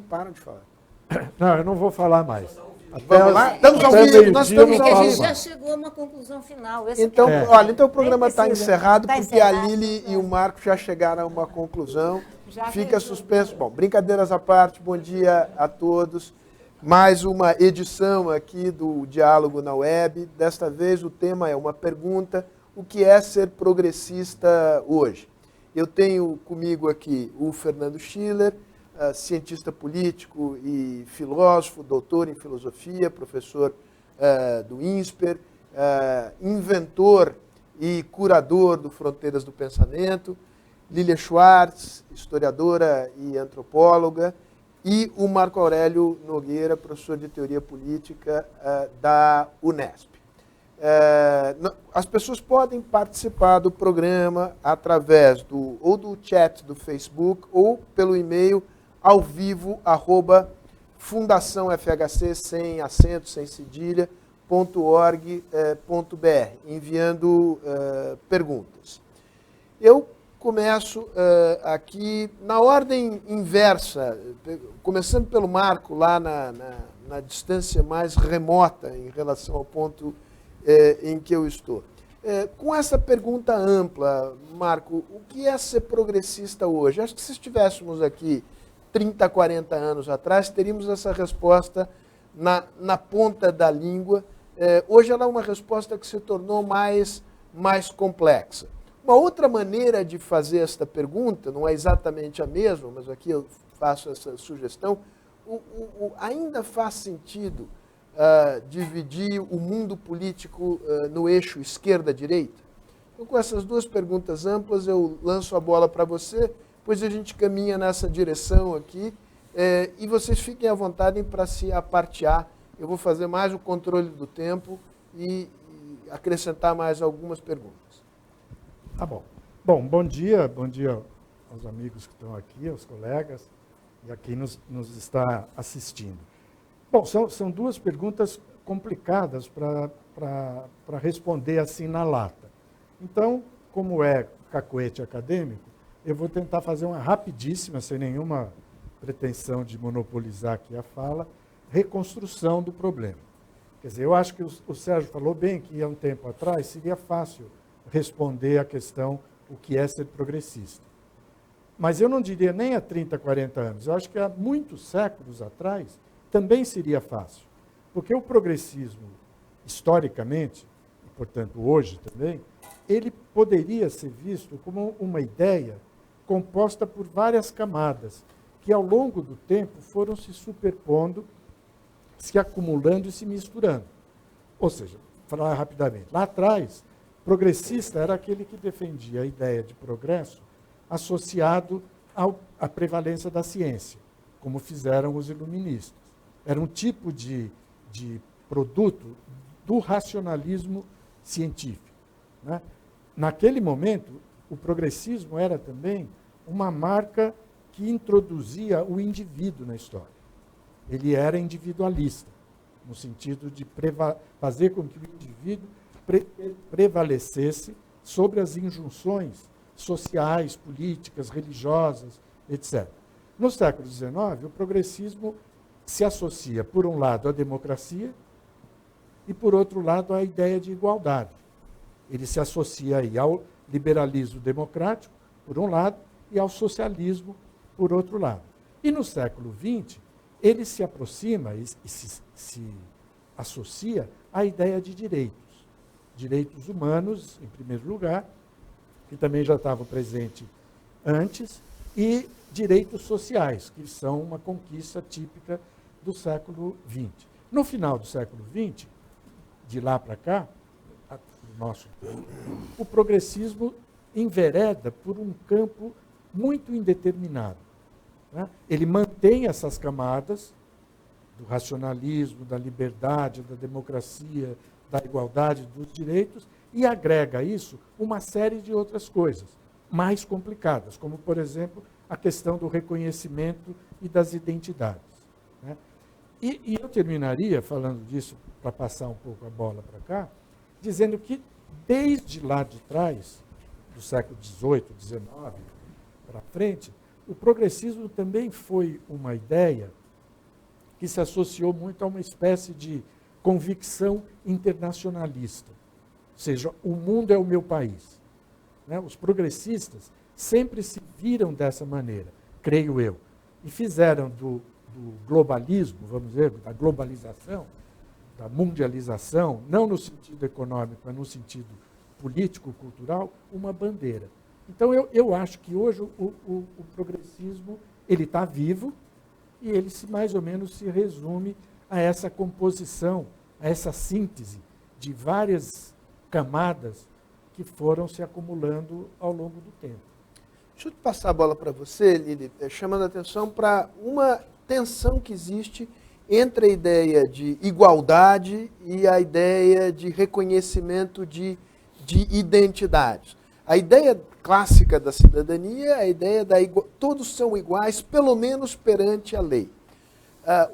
param de falar. Não, eu não vou falar mais. Vamos lá? Estamos ao vivo, nós estamos É que ao a gente vivo. já chegou a uma conclusão final. Esse Então, é. olha, então o programa Nem está precisa. encerrado Tá porque a encerrado, Lili e o Marco já chegaram a uma conclusão. Já Fica resolvi. suspenso. Bom, brincadeiras à parte, bom dia a todos. Mais uma edição aqui do Diálogo na Web. Desta vez o tema é uma pergunta: o que é ser progressista hoje? Eu tenho comigo aqui o Fernando Schiller, cientista político e filósofo, doutor em filosofia, professor do INSPER, inventor e curador do Fronteiras do Pensamento, Lilia Schwartz, historiadora e antropóloga, e o Marco Aurélio Nogueira, professor de teoria política da Unesp. As pessoas podem participar do programa através ou do chat do Facebook ou pelo e-mail ao vivo, @fundaçãofhc, sem acento, sem cedilha, .org.br, enviando perguntas. Eu começo aqui na ordem inversa, começando pelo Marco, lá na distância mais remota em relação ao ponto em que eu estou. Com essa pergunta ampla, Marco, o que é ser progressista hoje? Acho que se estivéssemos aqui 30, 40 anos atrás, teríamos essa resposta na ponta da língua. Hoje ela é uma resposta que se tornou mais complexa. Uma outra maneira de fazer esta pergunta, não é exatamente a mesma, mas aqui eu faço essa sugestão, ainda faz sentido dividir o mundo político no eixo esquerda-direita? Então, com essas duas perguntas amplas, eu lanço a bola para você, depois a gente caminha nessa direção aqui, e vocês fiquem à vontade para se apartear. Eu vou fazer mais o controle do tempo e acrescentar mais algumas perguntas. Tá bom. Bom dia aos amigos que estão aqui, aos colegas e a quem nos está assistindo. Bom, são duas perguntas complicadas para responder assim na lata. Então, como é cacoete acadêmico, eu vou tentar fazer uma rapidíssima, sem nenhuma pretensão de monopolizar aqui a fala, reconstrução do problema. Quer dizer, eu acho que o Sérgio falou bem que há um tempo atrás seria fácil responder a questão o que é ser progressista. Mas eu não diria nem há 30, 40 anos. Eu acho que há muitos séculos atrás também seria fácil. Porque o progressismo, historicamente, e portanto hoje também, ele poderia ser visto como uma ideia composta por várias camadas, que ao longo do tempo foram se superpondo, se acumulando e se misturando. Ou seja, falar rapidamente, lá atrás, progressista era aquele que defendia a ideia de progresso associado à prevalência da ciência, como fizeram os iluministas. Era um tipo de produto do racionalismo científico, né? Naquele momento, o progressismo era também uma marca que introduzia o indivíduo na história. Ele era individualista, no sentido de fazer com que o indivíduo prevalecesse sobre as injunções sociais, políticas, religiosas, etc. No século XIX, o progressismo se associa, por um lado, à democracia e, por outro lado, à ideia de igualdade. Ele se associa aí ao liberalismo democrático, por um lado, e ao socialismo, por outro lado. E no século XX, ele se aproxima e se associa à ideia de direitos humanos, em primeiro lugar, que também já estavam presentes antes, e direitos sociais, que são uma conquista típica do século XX. No final do século XX, de lá para cá, o progressismo envereda por um campo muito indeterminado, né? Ele mantém essas camadas do racionalismo, da liberdade, da democracia, da igualdade, dos direitos, e agrega a isso uma série de outras coisas mais complicadas, como, por exemplo, a questão do reconhecimento e das identidades, né? E eu terminaria falando disso, para passar um pouco a bola para cá, dizendo que desde lá de trás, do século XVIII, XIX, para frente, o progressismo também foi uma ideia que se associou muito a uma espécie de convicção internacionalista. Ou seja, o mundo é o meu país. Né? Os progressistas sempre se viram dessa maneira, creio eu, e fizeram do globalismo, vamos dizer, da globalização, da mundialização, não no sentido econômico, mas no sentido político, cultural, uma bandeira. Então, eu acho que hoje o progressismo ele está vivo e ele mais ou menos se resume a essa composição, a essa síntese de várias camadas que foram se acumulando ao longo do tempo. Deixa eu passar a bola para você, Lili, chamando a atenção para uma tensão que existe entre a ideia de igualdade e a ideia de reconhecimento de identidades. A ideia clássica da cidadania é a ideia da todos são iguais, pelo menos perante a lei.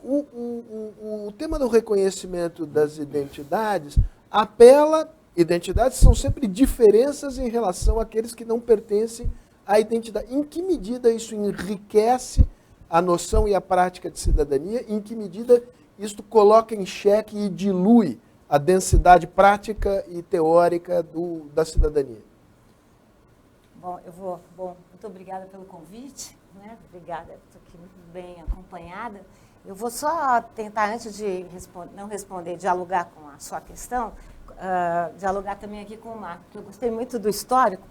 O tema do reconhecimento das identidades apela, identidades são sempre diferenças em relação àqueles que não pertencem à identidade. Em que medida isso enriquece a noção e a prática de cidadania? Em que medida isto coloca em xeque e dilui a densidade prática e teórica da cidadania? Bom, muito obrigada pelo convite, né? Obrigada, estou aqui muito bem acompanhada. Eu vou só tentar, antes de não responder, dialogar com a sua questão, dialogar também aqui com o Marco, porque eu gostei muito do histórico,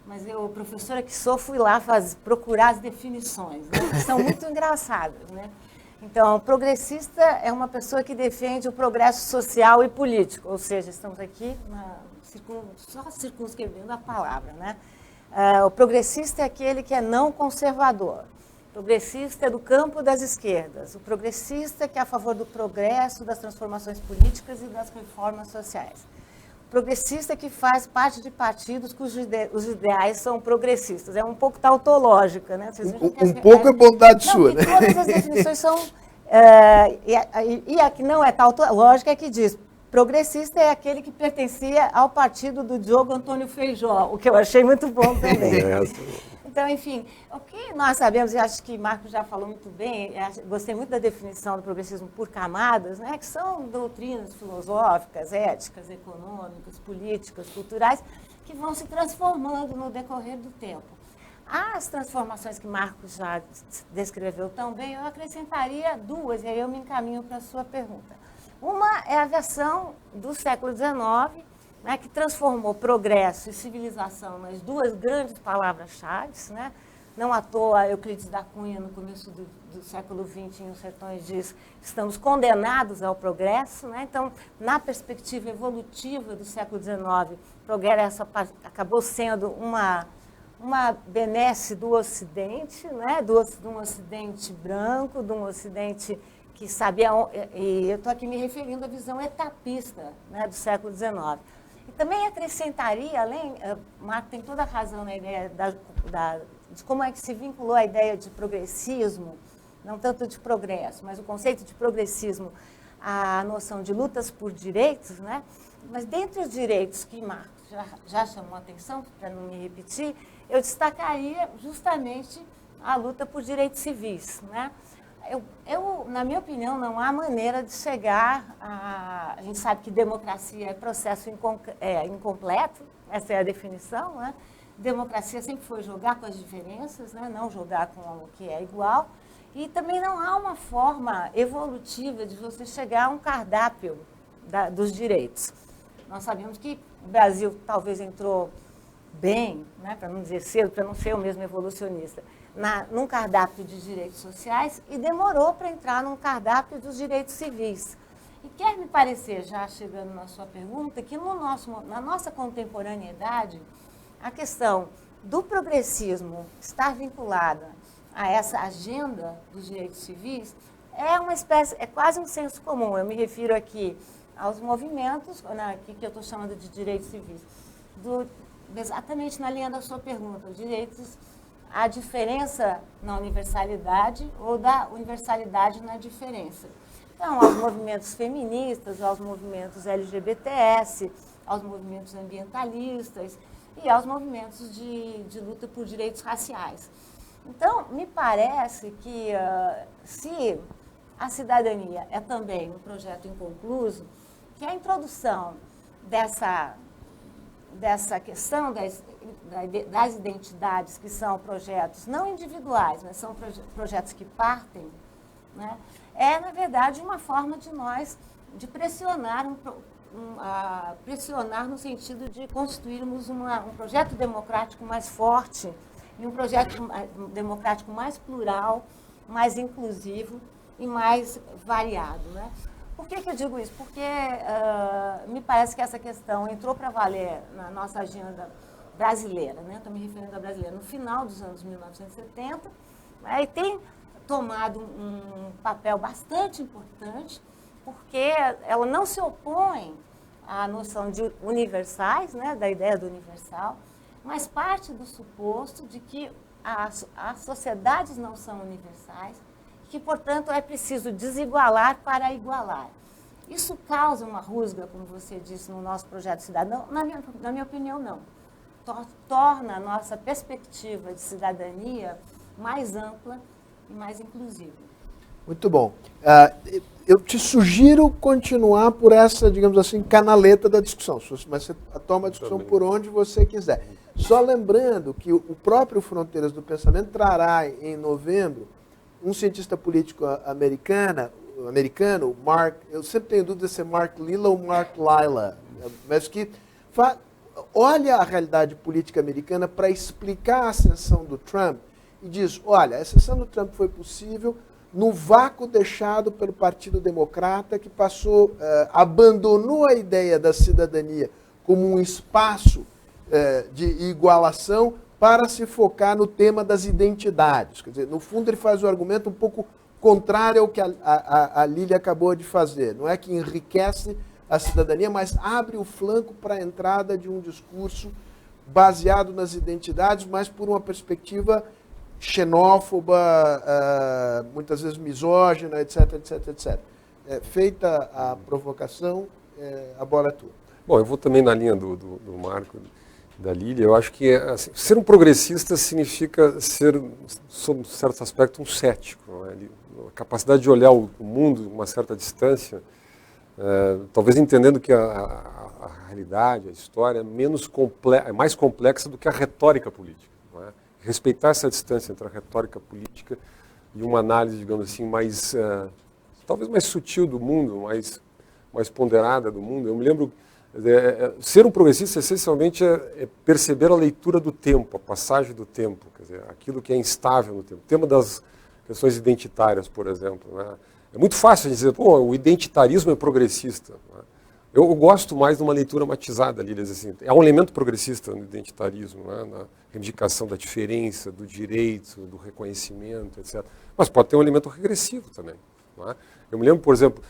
mas eu, professora que sou, fui lá procurar as definições, né? Que são muito engraçadas, né? Então, progressista é uma pessoa que defende o progresso social e político, ou seja, estamos aqui só circunscrevendo a palavra, né? O progressista é aquele que é não conservador. O progressista é do campo das esquerdas. O progressista que é a favor do progresso, das transformações políticas e das reformas sociais. O progressista que faz parte de partidos cujos os ideais são progressistas. É um pouco tautológica, né? Um pouco é bondade sua, né? Todas as definições são... e a que não é tautológica é que diz... Progressista é aquele que pertencia ao partido do Diogo Antônio Feijó, o que eu achei muito bom também. Então, enfim, o que nós sabemos, e acho que Marco já falou muito bem, gostei muito da definição do progressismo por camadas, né, que são doutrinas filosóficas, éticas, econômicas, políticas, culturais, que vão se transformando no decorrer do tempo. As transformações que Marcos já descreveu tão bem, eu acrescentaria duas, e aí eu me encaminho para a sua pergunta. Uma é a versão do século XIX, né, que transformou progresso e civilização nas duas grandes palavras-chave, né? Não à toa, Euclides da Cunha, no começo do século XX, em Os Sertões, diz estamos condenados ao progresso. Né? Então, na perspectiva evolutiva do século XIX, o progresso acabou sendo uma benesse do Ocidente, né? De um Ocidente branco, de um Ocidente que sabia, e eu estou aqui me referindo à visão etapista, né, do século XIX. E também acrescentaria, Marco tem toda a razão na ideia de como é que se vinculou a ideia de progressismo, não tanto de progresso, mas o conceito de progressismo, a noção de lutas por direitos, né? Mas dentre os direitos que Marco já chamou a atenção, para não me repetir, eu destacaria justamente a luta por direitos civis, né? Na minha opinião, não há maneira de chegar a gente sabe que democracia é processo incompleto, essa é a definição, né? Democracia sempre foi jogar com as diferenças, né? Não jogar com o que é igual, e também não há uma forma evolutiva de você chegar a um cardápio dos direitos. Nós sabemos que o Brasil talvez entrou bem, né? Para não dizer cedo, para não ser o mesmo evolucionista, num cardápio de direitos sociais e demorou para entrar num cardápio dos direitos civis. E quer me parecer, já chegando na sua pergunta, que na nossa contemporaneidade, a questão do progressismo estar vinculada a essa agenda dos direitos civis é quase um senso comum. Eu me refiro aqui aos movimentos, que eu estou chamando de direitos civis, exatamente na linha da sua pergunta, os direitos, a diferença na universalidade ou da universalidade na diferença. Então, aos movimentos feministas, aos movimentos LGBTS, aos movimentos ambientalistas e aos movimentos de luta por direitos raciais. Então, me parece que se a cidadania é também um projeto inconcluso, que a introdução dessa questão das identidades, que são projetos não individuais, mas são projetos que partem, né, é, na verdade, uma forma de nós de pressionar, pressionar no sentido de construirmos um projeto democrático mais forte e um projeto democrático mais plural, mais inclusivo e mais variado, né? Por que eu digo isso? Porque me parece que essa questão entrou para valer na nossa agenda brasileira, né? Estou me referindo à brasileira, no final dos anos 1970, né? E tem tomado um papel bastante importante, porque ela não se opõe à noção de universais, né? Da ideia do universal, mas parte do suposto de que as sociedades não são universais, que, portanto, é preciso desigualar para igualar. Isso causa uma rusga, como você disse, no nosso projeto cidadão? Na minha opinião, não. Torna a nossa perspectiva de cidadania mais ampla e mais inclusiva. Muito bom. Eu te sugiro continuar por essa, digamos assim, canaleta da discussão, mas você toma a discussão por onde você quiser. Só lembrando que o próprio Fronteiras do Pensamento trará em novembro um cientista político americano, Mark, eu sempre tenho dúvida se é Mark Lilla ou Mark Lilla, mas que olha a realidade política americana para explicar a ascensão do Trump e diz, olha, a ascensão do Trump foi possível no vácuo deixado pelo Partido Democrata, que abandonou a ideia da cidadania como um espaço de igualação para se focar no tema das identidades. Quer dizer, no fundo, ele faz um argumento um pouco contrário ao que a Lília acabou de fazer. Não é que enriquece a cidadania, mas abre o flanco para a entrada de um discurso baseado nas identidades, mas por uma perspectiva xenófoba, muitas vezes misógina, etc, etc, etc. Feita a provocação, a bola é tua. Bom, eu vou também na linha do Marco, da Lília. Eu acho que assim, ser um progressista significa ser, sob um certo aspecto, um cético. Não é? A capacidade de olhar o mundo de uma certa distância, talvez entendendo que a realidade, a história é mais complexa do que a retórica política. Não é? Respeitar essa distância entre a retórica política e uma análise, digamos assim, talvez mais sutil do mundo, mais ponderada do mundo. Eu me lembro, ser um progressista essencialmente é perceber a leitura do tempo, a passagem do tempo, quer dizer, aquilo que é instável no tempo. O tema das questões identitárias, por exemplo. Né? É muito fácil dizer, pô, o identitarismo é progressista. Né? Eu gosto mais de uma leitura matizada ali, assim, é um elemento progressista no identitarismo, né? Na reivindicação da diferença, do direito, do reconhecimento, etc. Mas pode ter um elemento regressivo também. Né? Eu me lembro, por exemplo,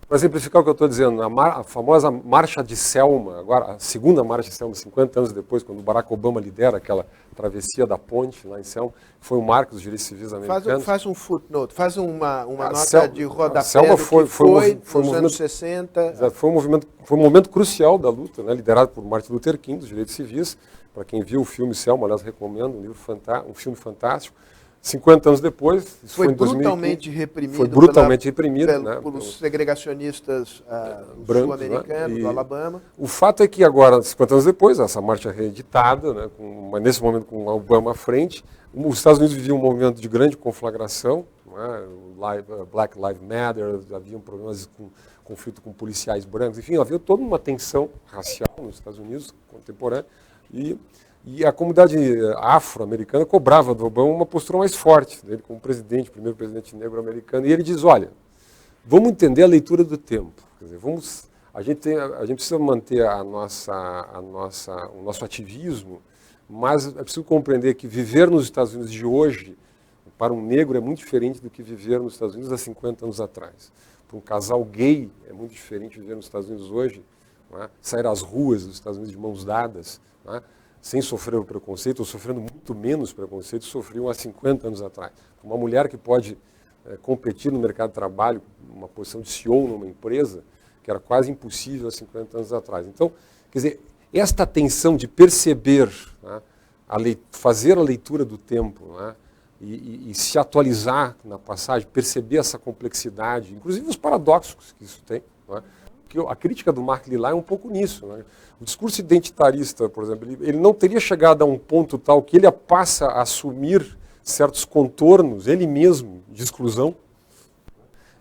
para exemplificar o que eu estou dizendo, a famosa Marcha de Selma, agora a segunda Marcha de Selma, 50 anos depois, quando o Barack Obama lidera aquela travessia da ponte lá em Selma, foi um marco dos direitos civis americanos. Faz um footnote, faz uma nota de rodapé Selma foi nos anos 60. Foi um momento crucial da luta, né, liderado por Martin Luther King, dos direitos civis. Para quem viu o filme Selma, aliás, recomendo, um filme fantástico. 50 anos depois, isso foi em 2015, brutalmente reprimido. Foi brutalmente reprimido, né, pelos segregacionistas sul-americanos, do Alabama. O fato é que agora, 50 anos depois, essa marcha reeditada, né, nesse momento com o Obama à frente, os Estados Unidos viviam um momento de grande conflagração, né, Black Lives Matter, haviam problemas com conflito com policiais brancos, enfim, havia toda uma tensão racial nos Estados Unidos contemporânea e a comunidade afro-americana cobrava do Obama uma postura mais forte, dele como presidente, primeiro presidente negro americano. E ele diz, olha, vamos entender a leitura do tempo. Quer dizer, a gente precisa manter o nosso ativismo, mas é preciso compreender que viver nos Estados Unidos de hoje, para um negro, é muito diferente do que viver nos Estados Unidos há 50 anos atrás. Para um casal gay, é muito diferente viver nos Estados Unidos hoje, não é? Sair às ruas dos Estados Unidos de mãos dadas, não é? Sem sofrer o preconceito, ou sofrendo muito menos preconceito, sofriam há 50 anos atrás. Uma mulher que pode competir no mercado de trabalho, numa posição de CEO numa empresa, que era quase impossível há 50 anos atrás. Então, quer dizer, esta tensão de perceber, né, fazer a leitura do tempo, né, e se atualizar na passagem, perceber essa complexidade, inclusive os paradoxos que isso tem. Não é? Porque a crítica do Mark Lillard é um pouco nisso. Né? O discurso identitarista, por exemplo, ele não teria chegado a um ponto tal que ele passa a assumir certos contornos, ele mesmo, de exclusão.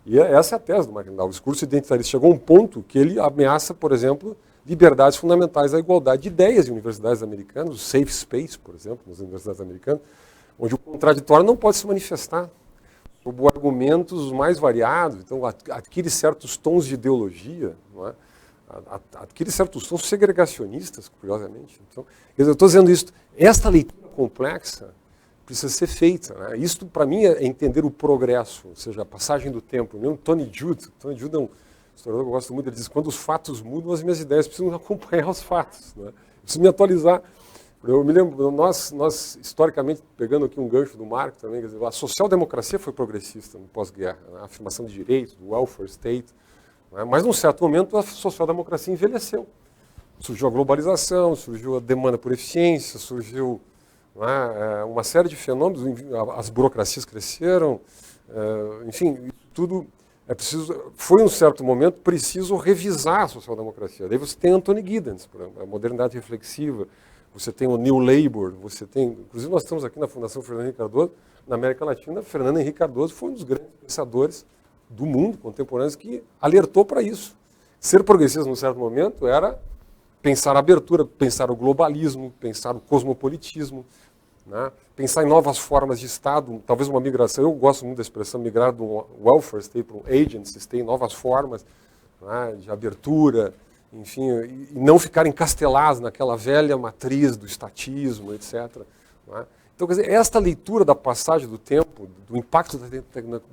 E essa é a tese do Mark Lillard. O discurso identitarista chegou a um ponto que ele ameaça, por exemplo, liberdades fundamentais da igualdade de ideias em universidades americanas, o safe space, por exemplo, nas universidades americanas, onde o contraditório não pode se manifestar sob argumentos mais variados. Então, adquire certos tons de ideologia, não é? Adquire certos tons segregacionistas, curiosamente. Então, eu estou dizendo isso. Esta leitura complexa precisa ser feita. Né? Isto, para mim, é entender o progresso, ou seja, a passagem do tempo. Mesmo Tony Judd é um historiador que eu gosto muito, ele diz: quando os fatos mudam, as minhas ideias precisam acompanhar os fatos. Né? Eu preciso me atualizar. Eu me lembro, nós historicamente, pegando aqui um gancho do Marco também, quer dizer, a social-democracia foi progressista no pós-guerra, né? A afirmação de direitos, do welfare state, né? Mas num certo momento a social-democracia envelheceu. Surgiu a globalização, surgiu a demanda por eficiência, surgiu, né, uma série de fenômenos, as burocracias cresceram, enfim, tudo é preciso, foi um certo momento preciso revisar a social-democracia. Daí você tem Anthony Giddens, por exemplo, a modernidade reflexiva. Você tem o New Labour, você tem... Inclusive, nós estamos aqui na Fundação Fernando Henrique Cardoso, na América Latina. Fernando Henrique Cardoso foi um dos grandes pensadores do mundo contemporâneo que alertou para isso. Ser progressista, num certo momento, era pensar a abertura, pensar o globalismo, pensar o cosmopolitismo, né? Pensar em novas formas de Estado, talvez uma migração. Eu gosto muito da expressão migrar do welfare state para um agency state, novas formas, né, de abertura, enfim, e não ficar encastelados naquela velha matriz do estatismo, etc. Não é? Então, quer dizer, esta leitura da passagem do tempo, do impacto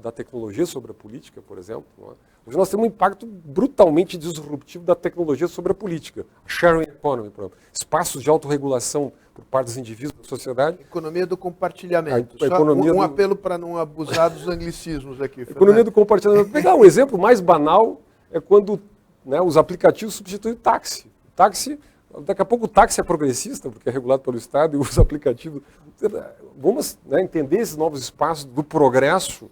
da tecnologia sobre a política, por exemplo, não é? Hoje nós temos um impacto brutalmente disruptivo da tecnologia sobre a política. A sharing economy, por exemplo. Espaços de autorregulação por parte dos indivíduos da sociedade. Economia do compartilhamento. A economia apelo para não abusar dos anglicismos aqui. Economia do compartilhamento. Vou pegar um exemplo mais banal, é quando, né, os aplicativos substituem o táxi. Daqui a pouco o táxi é progressista, porque é regulado pelo Estado, e os aplicativos... Vamos, né, entender esses novos espaços do progresso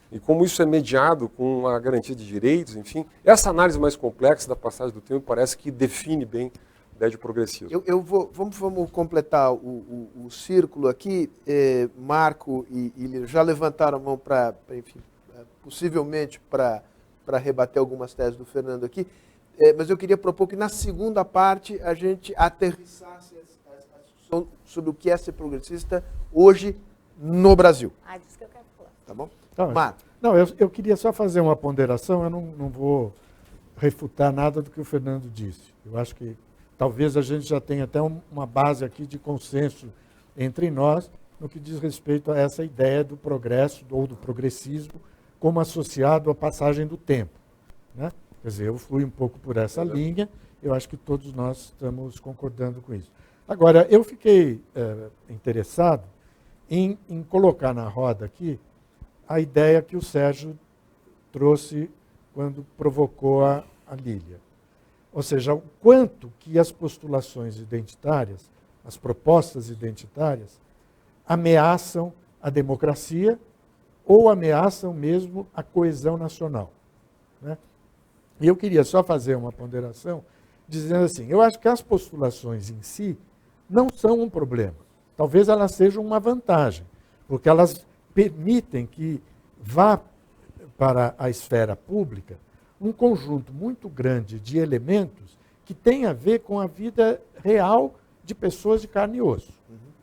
e como isso é mediado com a garantia de direitos, enfim. Essa análise mais complexa da passagem do tempo parece que define bem a ideia de progressismo. Vamos completar o círculo aqui. Marco e Lírio já levantaram a mão para, enfim, possivelmente para rebater algumas teses do Fernando aqui. Mas eu queria propor que na segunda parte a gente aterrissasse a discussão sobre o que é ser progressista hoje no Brasil. Disso que eu quero falar. Tá bom? Então, Marco. não, eu queria só fazer uma ponderação, eu não vou refutar nada do que o Fernando disse. Eu acho que talvez a gente já tenha até uma base aqui de consenso entre nós no que diz respeito a essa ideia do progresso ou do progressismo como associado à passagem do tempo, né? Quer dizer, eu fui um pouco por essa linha, eu acho que todos nós estamos concordando com isso. Agora, eu fiquei interessado em colocar na roda aqui a ideia que o Sérgio trouxe quando provocou a Lília. Ou seja, o quanto que as postulações identitárias, as propostas identitárias, ameaçam a democracia ou ameaçam mesmo a coesão nacional, né? E eu queria só fazer uma ponderação, dizendo assim, eu acho que as postulações em si não são um problema. Talvez elas sejam uma vantagem, porque elas permitem que vá para a esfera pública um conjunto muito grande de elementos que tem a ver com a vida real de pessoas de carne e osso,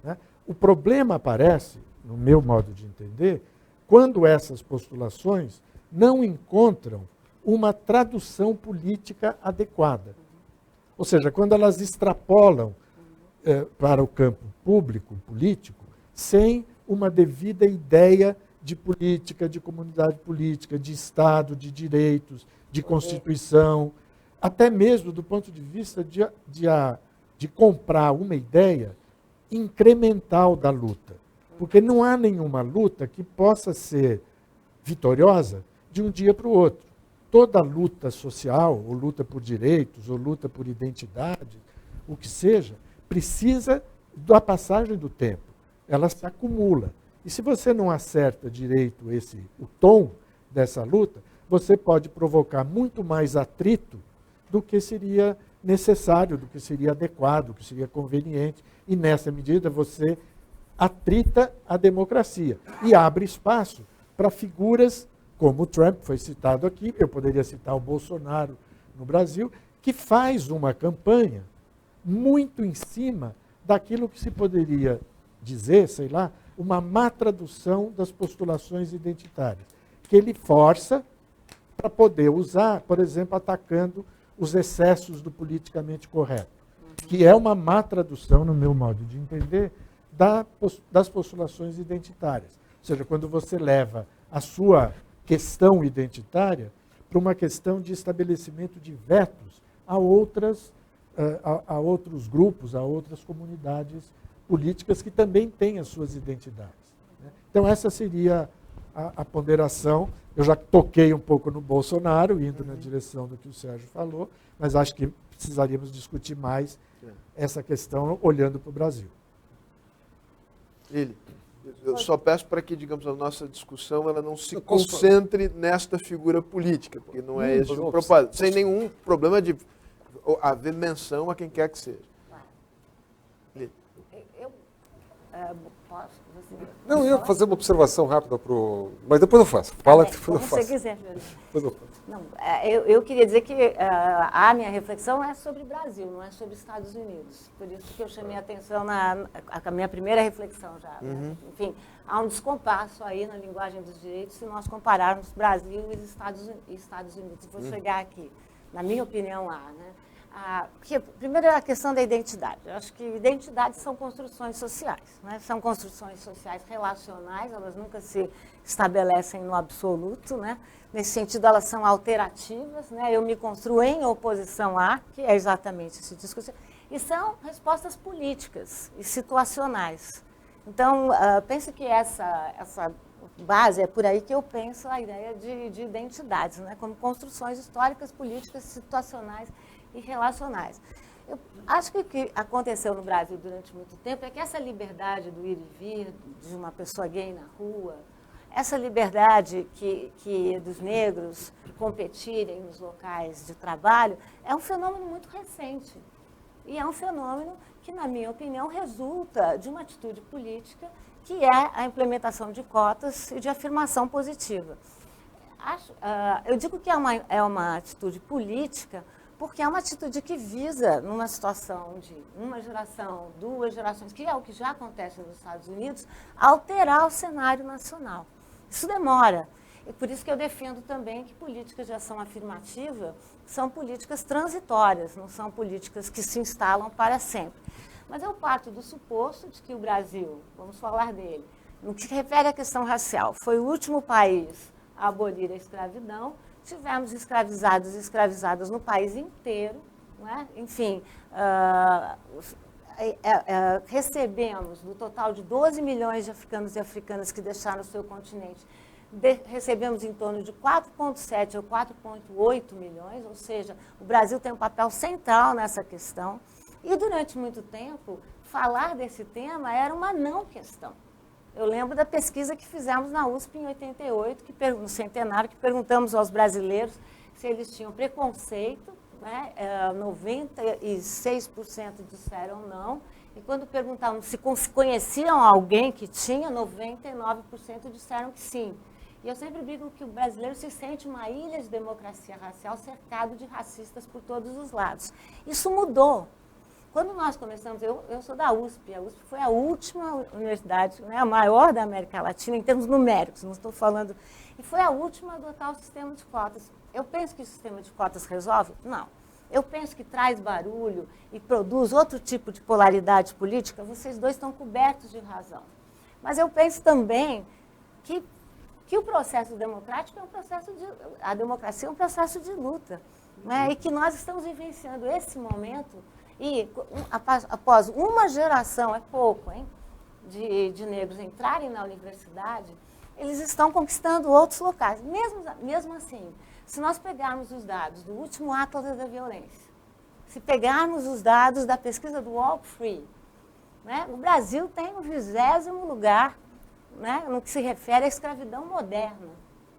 né? O problema aparece, no meu modo de entender, quando essas postulações não encontram uma tradução política adequada. Ou seja, quando elas extrapolam para o campo público, político, sem uma devida ideia de política, de comunidade política, de Estado, de direitos, de Constituição, até mesmo do ponto de vista de comprar uma ideia incremental da luta. Porque não há nenhuma luta que possa ser vitoriosa de um dia para o outro. Toda luta social, ou luta por direitos, ou luta por identidade, o que seja, precisa da passagem do tempo. Ela se acumula. E se você não acerta direito o tom dessa luta, você pode provocar muito mais atrito do que seria necessário, do que seria adequado, do que seria conveniente. E, nessa medida, você atrita a democracia e abre espaço para figuras como o Trump, foi citado aqui, eu poderia citar o Bolsonaro no Brasil, que faz uma campanha muito em cima daquilo que se poderia dizer, sei lá, uma má tradução das postulações identitárias, que ele força para poder usar, por exemplo, atacando os excessos do politicamente correto, que é uma má tradução, no meu modo de entender, das postulações identitárias. Ou seja, quando você leva a sua questão identitária para uma questão de estabelecimento de vetos a outros grupos, a outras comunidades políticas que também têm as suas identidades. Então, essa seria a ponderação. Eu já toquei um pouco no Bolsonaro, indo na direção do que o Sérgio falou, mas acho que precisaríamos discutir mais essa questão olhando para o Brasil. Eu só peço para que, digamos, a nossa discussão ela não se concentre nesta figura política, porque não é esse o propósito, sem nenhum problema de haver menção a quem quer que seja. Eu posso? Não, eu ia fazer uma observação rápida mas depois eu faço. Fala que depois eu faço. Como você quiser, Júlio. Depois eu faço. Não, eu queria dizer que a minha reflexão é sobre o Brasil, não é sobre Estados Unidos. Por isso que eu chamei a atenção a minha primeira reflexão já. Né? Enfim, há um descompasso aí na linguagem dos direitos se nós compararmos Brasil e Estados Unidos. Vou chegar aqui. Na minha opinião, há. Né? Porque, primeiro, é a questão da identidade. Eu acho que identidades são construções sociais. Né? São construções sociais relacionais, elas nunca se estabelecem no absoluto. Né? Nesse sentido, elas são alterativas. Né? Eu me construo em oposição a, que é exatamente esse discurso, e são respostas políticas e situacionais. Então, penso que essa base, é por aí que eu penso a ideia de identidades, né? Como construções históricas, políticas, situacionais e relacionais. Eu acho que o que aconteceu no Brasil durante muito tempo é que essa liberdade do ir e vir de uma pessoa gay na rua, essa liberdade que dos negros competirem nos locais de trabalho, é um fenômeno muito recente. E é um fenômeno que, na minha opinião, resulta de uma atitude política que é a implementação de cotas e de afirmação positiva. Eu digo que é uma atitude política porque é uma atitude que visa, numa situação de uma geração, 2 gerações, que é o que já acontece nos Estados Unidos, alterar o cenário nacional. Isso demora. E por isso que eu defendo também que políticas de ação afirmativa são políticas transitórias, não são políticas que se instalam para sempre. Mas eu parto do suposto de que o Brasil, vamos falar dele, no que se refere à questão racial, foi o último país a abolir a escravidão. Tivemos escravizados e escravizadas no país inteiro, né? Enfim, recebemos, do total de 12 milhões de africanos e africanas que deixaram o seu continente, recebemos em torno de 4,7 ou 4,8 milhões, ou seja, o Brasil tem um papel central nessa questão. E durante muito tempo, falar desse tema era uma não questão. Eu lembro da pesquisa que fizemos na USP em 88, no centenário, que perguntamos aos brasileiros se eles tinham preconceito, né? 96% disseram não, e quando perguntávamos se conheciam alguém que tinha, 99% disseram que sim. E eu sempre digo que o brasileiro se sente uma ilha de democracia racial cercado de racistas por todos os lados. Isso mudou. Quando nós começamos, eu sou da USP, a USP foi a última universidade, né, a maior da América Latina, em termos numéricos, não estou falando, e foi a última a adotar o sistema de cotas. Eu penso que o sistema de cotas resolve? Não. Eu penso que traz barulho e produz outro tipo de polaridade política, vocês dois estão cobertos de razão. Mas eu penso também que o processo democrático é um processo a democracia é um processo de luta, né, e que nós estamos vivenciando esse momento. E após uma geração, é pouco, hein, de negros entrarem na universidade, eles estão conquistando outros locais. Mesmo assim, se nós pegarmos os dados do último Atlas da Violência, se pegarmos os dados da pesquisa do Walk Free, né, o Brasil tem o 20º lugar né, no que se refere à escravidão moderna.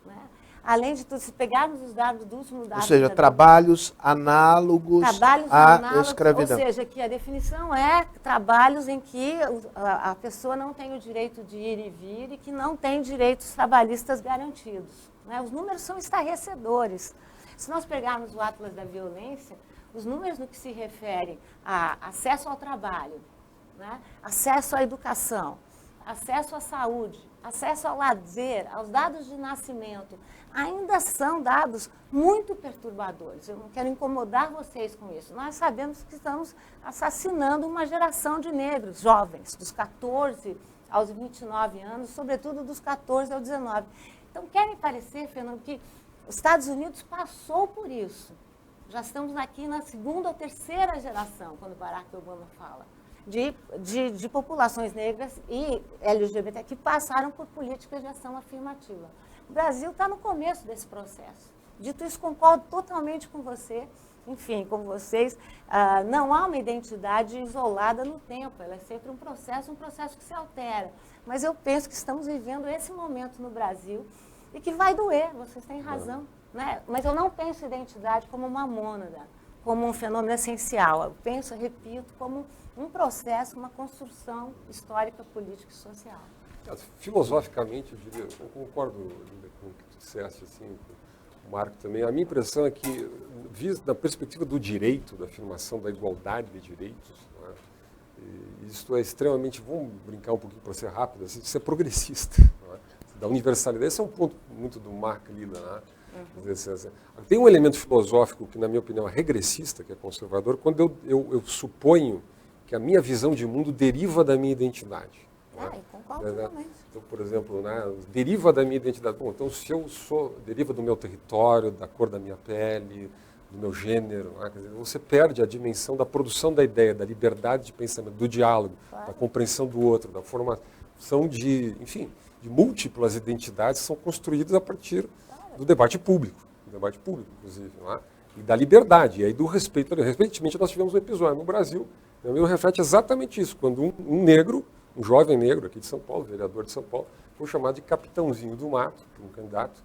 Né? Além de tudo, se pegarmos os dados do último dado... Ou seja, trabalhos análogos à escravidão. Ou seja, que a definição é trabalhos em que a pessoa não tem o direito de ir e vir e que não tem direitos trabalhistas garantidos. Né? Os números são estarrecedores. Se nós pegarmos o Atlas da Violência, os números no que se refere a acesso ao trabalho, né? Acesso à educação, acesso à saúde, acesso ao lazer, aos dados de nascimento, ainda são dados muito perturbadores. Eu não quero incomodar vocês com isso. Nós sabemos que estamos assassinando uma geração de negros jovens, dos 14 aos 29 anos, sobretudo dos 14 aos 19. Então, quer me parecer, Fernando, que os Estados Unidos passou por isso. Já estamos aqui na segunda ou terceira geração, quando Barack Obama fala, de populações negras e LGBT que passaram por políticas de ação afirmativa. O Brasil está no começo desse processo. Dito isso, concordo totalmente com você, enfim, com vocês. Não há uma identidade isolada no tempo, ela é sempre um processo que se altera. Mas eu penso que estamos vivendo esse momento no Brasil e que vai doer, vocês têm razão. Né? Mas eu não penso identidade como uma mônada, como um fenômeno essencial. Eu penso, repito, como um processo, uma construção histórica, política e social. Filosoficamente, eu diria, eu concordo com o que tu disseste, assim, com o Marco também. A minha impressão é que, da perspectiva do direito, da afirmação da igualdade de direitos, né, isto é extremamente, vamos brincar um pouquinho para ser rápido, assim, isso é progressista, né, da universalidade. Esse é um ponto muito do Mark Lilla, né? Tem um elemento filosófico que, na minha opinião, é regressista, que é conservador, quando eu suponho que a minha visão de mundo deriva da minha identidade. Eu concordo totalmente. Então, por exemplo, né, deriva da minha identidade. Bom, então, se eu deriva do meu território, da cor da minha pele, do meu gênero, né, quer dizer, você perde a dimensão da produção da ideia, da liberdade de pensamento, do diálogo, da compreensão do outro, da formação de, enfim, de múltiplas identidades que são construídas a partir do debate público, inclusive, não é? E da liberdade, e aí do respeito. Recentemente nós tivemos um episódio no Brasil, que reflete exatamente isso, quando um negro, um jovem negro aqui de São Paulo, vereador de São Paulo, foi chamado de Capitãozinho do Mato, por um candidato,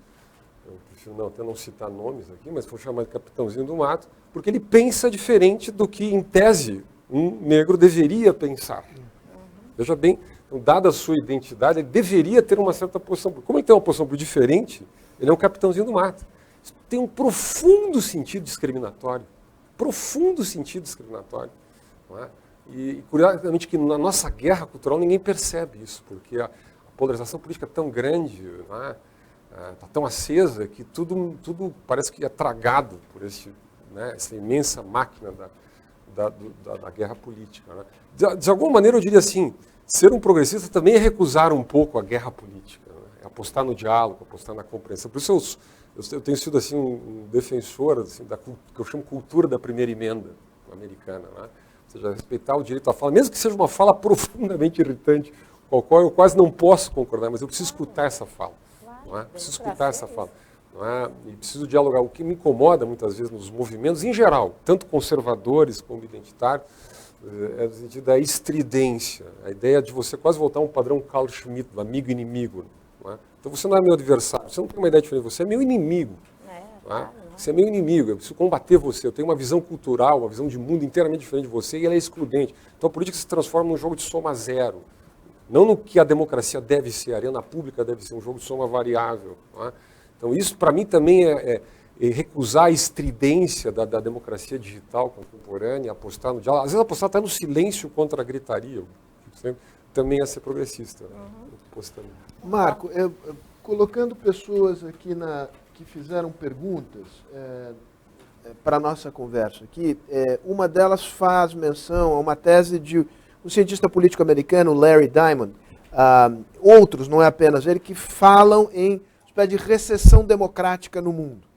eu prefiro até não citar nomes aqui, mas foi chamado de Capitãozinho do Mato, porque ele pensa diferente do que, em tese, um negro deveria pensar. Veja bem, então, dada a sua identidade, ele deveria ter uma certa posição. Como ele tem uma posição diferente, ele é um capitãozinho do mato. Isso tem um profundo sentido discriminatório. Profundo sentido discriminatório. Não é? E, curiosamente, que na nossa guerra cultural ninguém percebe isso, porque a polarização política é tão grande, está tão acesa, que tudo parece que é tragado por essa imensa máquina da guerra política. Né? De alguma maneira, eu diria assim, ser um progressista também é recusar um pouco a guerra política. É apostar no diálogo, apostar na compreensão. Por isso eu tenho sido assim, um defensor assim, da que eu chamo cultura da primeira emenda americana. Né? Ou seja, respeitar o direito à fala, mesmo que seja uma fala profundamente irritante, com a qual eu quase não posso concordar, mas eu preciso escutar essa fala. Não é? Preciso escutar essa fala. Não é? E preciso dialogar. O que me incomoda muitas vezes nos movimentos, em geral, tanto conservadores como identitários, é no sentido da estridência, a ideia de você quase voltar a um padrão Carl Schmitt, do amigo e inimigo. Não é? Então você não é meu adversário, você não tem uma ideia diferente, você é meu inimigo. Você é meu inimigo, eu preciso combater você, eu tenho uma visão cultural, uma visão de mundo inteiramente diferente de você e ela é excludente. Então a política se transforma num jogo de soma zero. Não no que a democracia deve ser, a arena pública deve ser um jogo de soma variável. Não é? Então isso para mim também é recusar a estridência da democracia digital contemporânea, apostar no diálogo, às vezes apostar até no silêncio contra a gritaria, também é ser progressista. Marco, colocando pessoas aqui que fizeram perguntas para a nossa conversa aqui, uma delas faz menção a uma tese de um cientista político americano, Larry Diamond, outros, não é apenas ele, que falam em espécie de recessão democrática no mundo.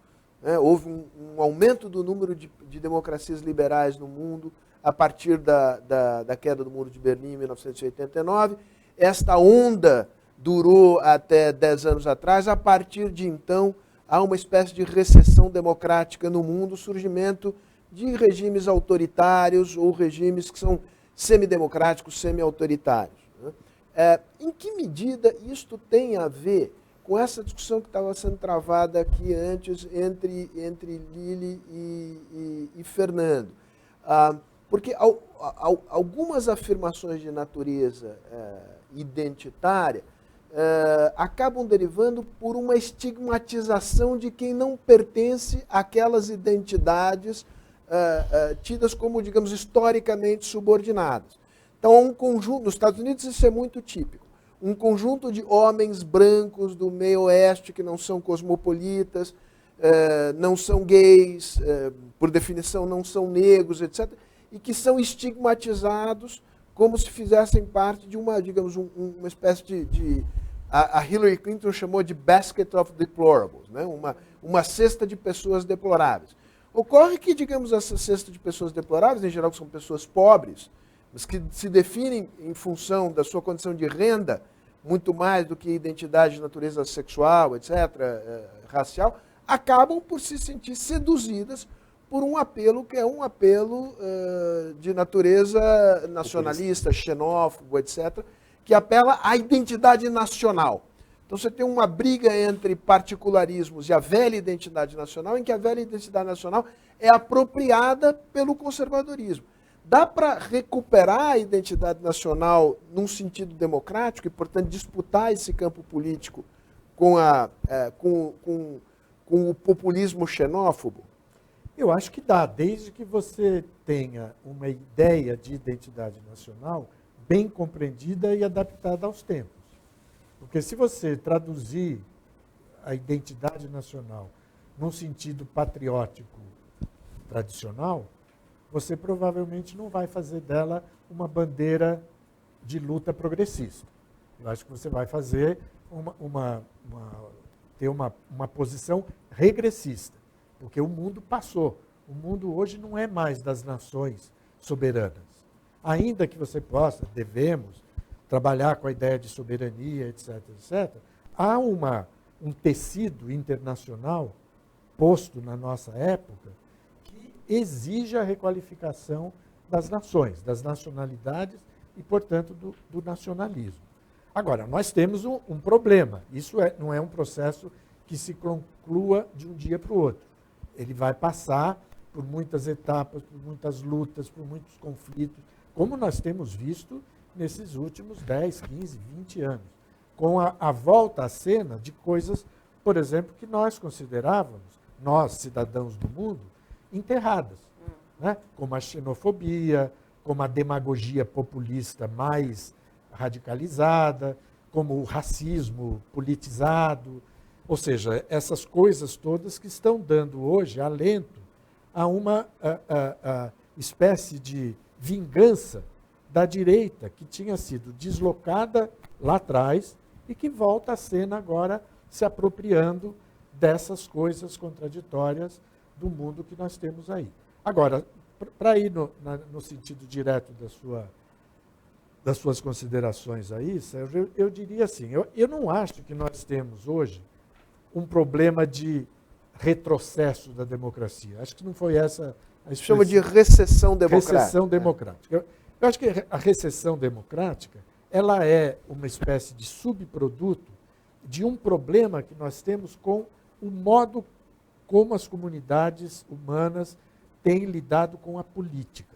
Houve um aumento do número de democracias liberais no mundo a partir da queda do Muro de Berlim em 1989. Esta onda durou até 10 anos atrás. A partir de então, há uma espécie de recessão democrática no mundo, surgimento de regimes autoritários ou regimes que são semidemocráticos, semi-autoritários. Em que medida isto tem a ver com essa discussão que estava sendo travada aqui antes entre Lili e Fernando? Porque algumas afirmações de natureza identitária acabam derivando por uma estigmatização de quem não pertence àquelas identidades tidas como, digamos, historicamente subordinadas. Então, um conjunto, nos Estados Unidos isso é muito típico, um conjunto de homens brancos do meio oeste que não são cosmopolitas, não são gays, por definição não são negros, etc., e que são estigmatizados como se fizessem parte de uma, digamos, uma espécie de a Hillary Clinton chamou de basket of deplorables, né? Uma cesta de pessoas deploráveis. Ocorre que, digamos, essa cesta de pessoas deploráveis, em geral são pessoas pobres, mas que se definem em função da sua condição de renda, muito mais do que identidade de natureza sexual, etc., racial, acabam por se sentir seduzidas por um apelo que é um apelo de natureza nacionalista, xenófobo, etc., que apela à identidade nacional. Então você tem uma briga entre particularismos e a velha identidade nacional, em que a velha identidade nacional é apropriada pelo conservadorismo. Dá para recuperar a identidade nacional num sentido democrático e, portanto, disputar esse campo político com o populismo xenófobo? Eu acho que dá, desde que você tenha uma ideia de identidade nacional bem compreendida e adaptada aos tempos. Porque se você traduzir a identidade nacional num sentido patriótico tradicional, você provavelmente não vai fazer dela uma bandeira de luta progressista. Eu acho que você vai fazer ter uma posição regressista, porque o mundo passou. O mundo hoje não é mais das nações soberanas. Ainda que você possa, devemos, trabalhar com a ideia de soberania, etc., etc., há um tecido internacional posto na nossa época que exige a requalificação das nações, das nacionalidades e, portanto, do nacionalismo. Agora, nós temos um problema. Isso não é um processo que se conclua de um dia para o outro. Ele vai passar por muitas etapas, por muitas lutas, por muitos conflitos, como nós temos visto nesses últimos 10, 15, 20 anos, com a volta à cena de coisas, por exemplo, que nós considerávamos, nós, cidadãos do mundo, enterradas, né? Como a xenofobia, como a demagogia populista mais radicalizada, como o racismo politizado, ou seja, essas coisas todas que estão dando hoje alento a uma espécie de vingança da direita que tinha sido deslocada lá atrás e que volta à cena agora se apropriando dessas coisas contraditórias do mundo que nós temos aí. Agora, para ir no sentido direto das suas considerações aí, Sérgio, eu diria assim, eu não acho que nós temos hoje um problema de retrocesso da democracia. Acho que não foi essa a expressão. Chama de recessão democrática. Recessão democrática. Eu acho que a recessão democrática ela é uma espécie de subproduto de um problema que nós temos com o modo como as comunidades humanas têm lidado com a política.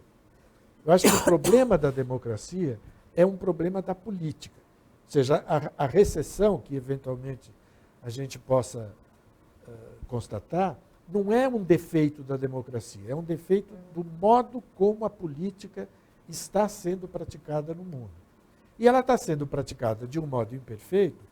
Eu acho que o problema da democracia é um problema da política. Ou seja, a recessão que eventualmente a gente possa constatar não é um defeito da democracia, é um defeito do modo como a política está sendo praticada no mundo. E ela está sendo praticada de um modo imperfeito,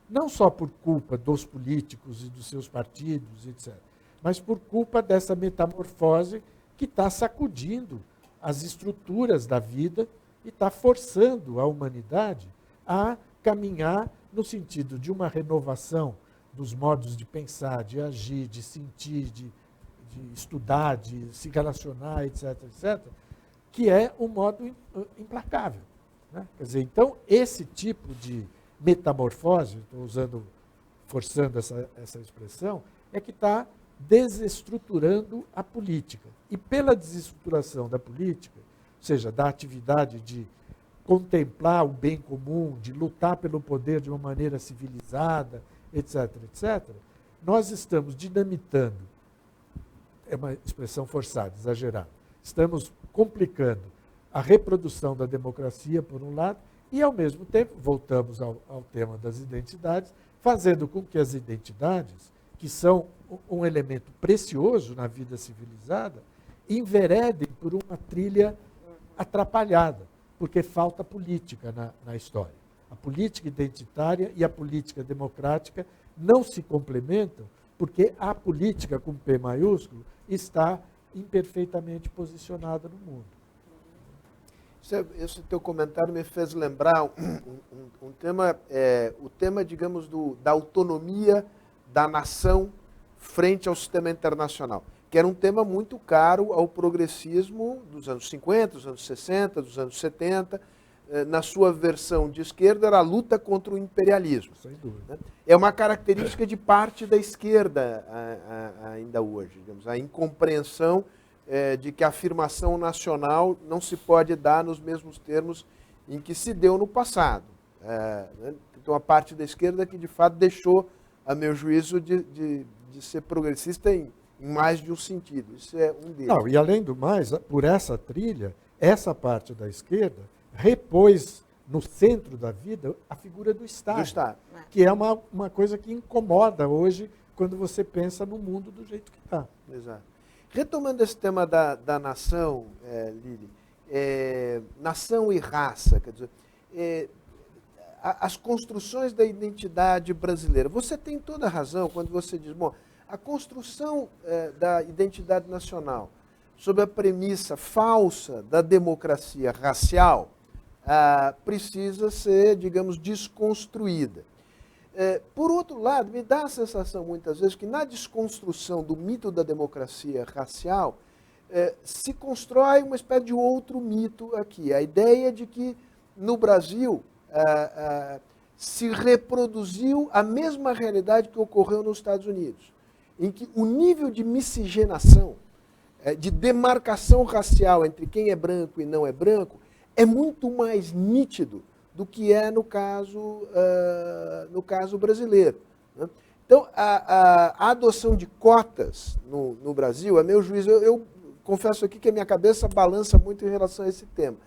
não só por culpa dos políticos e dos seus partidos, etc., mas por culpa dessa metamorfose que está sacudindo as estruturas da vida e está forçando a humanidade a caminhar no sentido de uma renovação dos modos de pensar, de agir, de sentir, de estudar, de se relacionar, etc., etc., que é um modo implacável. Né? Quer dizer, então, esse tipo de metamorfose, estou forçando essa expressão, é que está desestruturando a política. E pela desestruturação da política, ou seja, da atividade de contemplar o bem comum, de lutar pelo poder de uma maneira civilizada, etc., etc., nós estamos dinamitando, é uma expressão forçada, exagerada, estamos complicando a reprodução da democracia, por um lado, e, ao mesmo tempo, voltamos ao tema das identidades, fazendo com que as identidades, que são um elemento precioso na vida civilizada, enveredem por uma trilha atrapalhada, porque falta política na história. A política identitária e a política democrática não se complementam, porque a política, com P maiúsculo, está imperfeitamente posicionada no mundo. Esse teu comentário me fez lembrar um tema, o tema, digamos, da autonomia da nação frente ao sistema internacional, que era um tema muito caro ao progressismo dos anos 50, dos anos 60, dos anos 70. Na sua versão de esquerda, era a luta contra o imperialismo. Sem dúvida. É uma característica de parte da esquerda ainda hoje, digamos, a incompreensão de que a afirmação nacional não se pode dar nos mesmos termos em que se deu no passado. Então, a parte da esquerda que, de fato, deixou, a meu juízo, de ser progressista em mais de um sentido. Isso é um deles. Não, e, além do mais, por essa trilha, essa parte da esquerda repôs no centro da vida a figura do Estado, que é uma coisa que incomoda hoje quando você pensa no mundo do jeito que está. Exato. Retomando esse tema da nação, Lili, nação e raça, quer dizer, as construções da identidade brasileira. Você tem toda a razão quando você diz, bom, a construção da identidade nacional sob a premissa falsa da democracia racial precisa ser, digamos, desconstruída. Por outro lado, me dá a sensação muitas vezes que na desconstrução do mito da democracia racial se constrói uma espécie de outro mito aqui. A ideia de que no Brasil se reproduziu a mesma realidade que ocorreu nos Estados Unidos, em que o nível de miscigenação, de demarcação racial entre quem é branco e não é branco, é muito mais nítido do que é no caso brasileiro. Né? Então, a adoção de cotas no Brasil, a meu juízo, eu confesso aqui que a minha cabeça balança muito em relação a esse tema.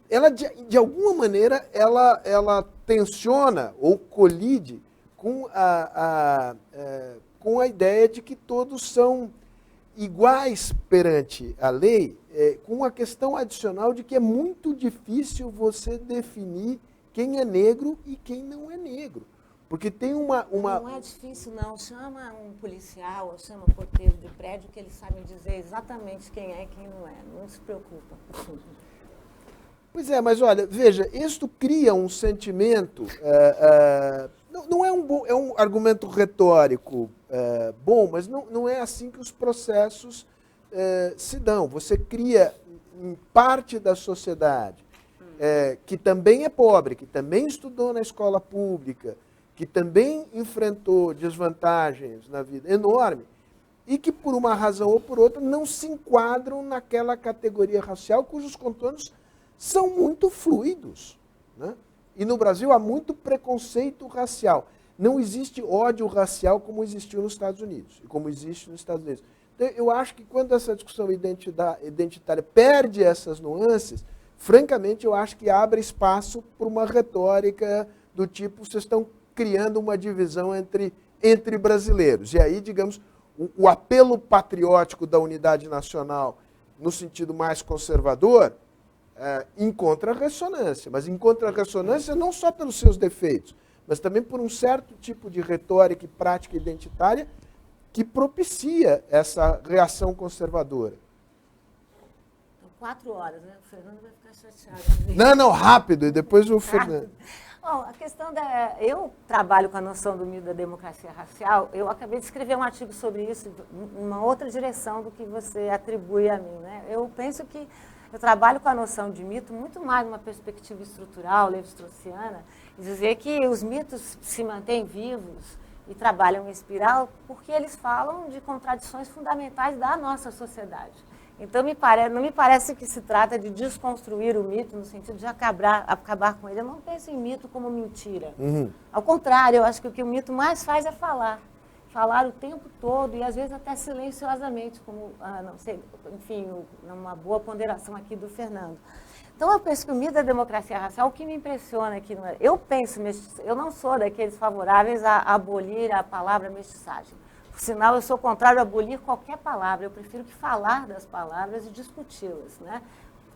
Ela, de alguma maneira, ela tensiona ou colide com a ideia de que todos são iguais perante a lei, com a questão adicional de que é muito difícil você definir quem é negro e quem não é negro. Porque tem uma... Não é difícil, não. Chama um policial ou chama um porteiro de prédio que eles sabem dizer exatamente quem é e quem não é. Não se preocupa. Pois é, mas olha, veja, isto cria um sentimento... não é um argumento retórico bom, mas não é assim que os processos se dão. Você cria em parte da sociedade que também é pobre, que também estudou na escola pública, que também enfrentou desvantagens na vida enorme, e que por uma razão ou por outra não se enquadram naquela categoria racial cujos contornos são muito fluidos, né? E no Brasil há muito preconceito racial. Não existe ódio racial como existiu nos Estados Unidos e como existe nos Estados Unidos. Então, eu acho que quando essa discussão identitária perde essas nuances, francamente, eu acho que abre espaço para uma retórica do tipo, vocês estão criando uma divisão entre brasileiros. E aí, digamos, o apelo patriótico da unidade nacional, no sentido mais conservador, encontra ressonância. Mas encontra ressonância não só pelos seus defeitos, mas também por um certo tipo de retórica e prática identitária que propicia essa reação conservadora. 4 horas, né? O Fernando vai ficar chateado. Não, rápido, e depois o Fernando. Bom, a questão eu trabalho com a noção do mito da democracia racial. Eu acabei de escrever um artigo sobre isso, numa outra direção do que você atribui a mim, né? Eu penso que eu trabalho com a noção de mito muito mais numa perspectiva estrutural, levi-straussiana, e dizer que os mitos se mantêm vivos e trabalham em espiral porque eles falam de contradições fundamentais da nossa sociedade. Então, não me parece que se trata de desconstruir o mito no sentido de acabar com ele. Eu não penso em mito como mentira. Ao contrário, eu acho que o que o mito mais faz é falar. Falar o tempo todo e, às vezes, até silenciosamente, como, não sei, enfim, uma boa ponderação aqui do Fernando. Então, eu penso que o mito da democracia racial, o que me impressiona aqui, eu não sou daqueles favoráveis a abolir a palavra mestiçagem. Por sinal, eu sou contrário a abolir qualquer palavra. Eu prefiro que falar das palavras e discuti-las, né?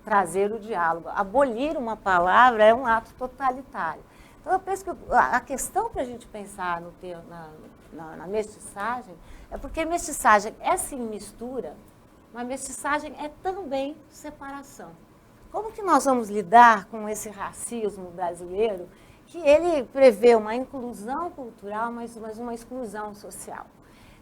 Trazer o diálogo. Abolir uma palavra é um ato totalitário. Então, eu penso que a questão para a gente pensar na mestiçagem é porque mestiçagem é sim mistura, mas mestiçagem é também separação. Como que nós vamos lidar com esse racismo brasileiro que ele prevê uma inclusão cultural, mas uma exclusão social?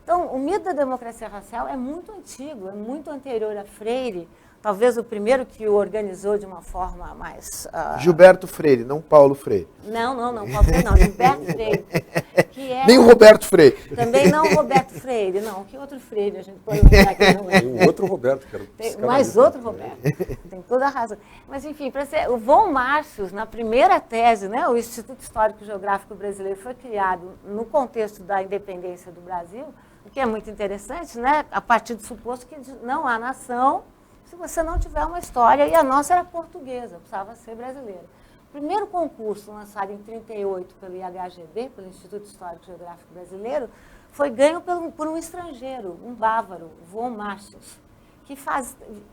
Então, o mito da democracia racial é muito antigo, é muito anterior a Freire, talvez o primeiro que o organizou de uma forma mais... Gilberto Freire, não Paulo Freire. Não, Paulo Freire não, Gilberto Freire. Que é... Nem o Roberto Freire. Também não o Roberto Freire, não. Que outro Freire a gente pode lembrar aqui? Não é? Tem um outro Roberto, que era o mais outro Roberto, tem toda a razão. Mas, enfim, o Von Marcius, na primeira tese, né, o Instituto Histórico e Geográfico Brasileiro foi criado no contexto da independência do Brasil, o que é muito interessante, né, a partir do suposto que não há nação se você não tiver uma história, e a nossa era portuguesa, precisava ser brasileira. O primeiro concurso, lançado em 1938 pelo IHGB, pelo Instituto Histórico e Geográfico Brasileiro, foi ganho por um estrangeiro, um bávaro, Von Marcius, que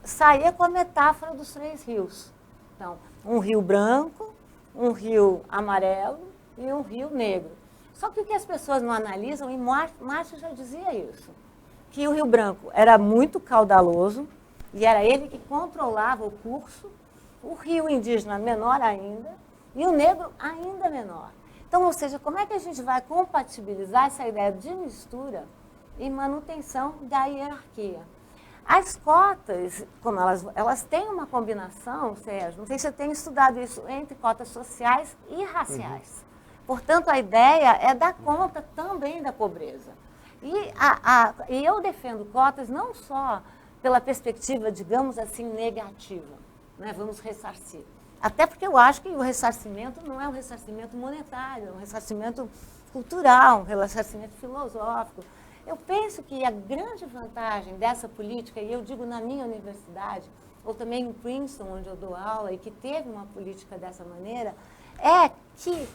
saía com a metáfora dos 3 rios. Então, um rio branco, um rio amarelo e um rio negro. Só que o que as pessoas não analisam, e Marcius já dizia isso, que o Rio Branco era muito caudaloso, e era ele que controlava o curso, o rio indígena menor ainda, e o negro ainda menor. Então, ou seja, como é que a gente vai compatibilizar essa ideia de mistura e manutenção da hierarquia? As cotas, como elas têm uma combinação, Sérgio, não sei se você tem estudado isso, entre cotas sociais e raciais. Portanto, a ideia é dar conta também da pobreza. E eu defendo cotas não só pela perspectiva, digamos assim, negativa, né? Vamos ressarcir. Até porque eu acho que o ressarcimento não é um ressarcimento monetário, é um ressarcimento cultural, um ressarcimento filosófico. Eu penso que a grande vantagem dessa política, e eu digo na minha universidade, ou também em Princeton, onde eu dou aula, e que teve uma política dessa maneira, é que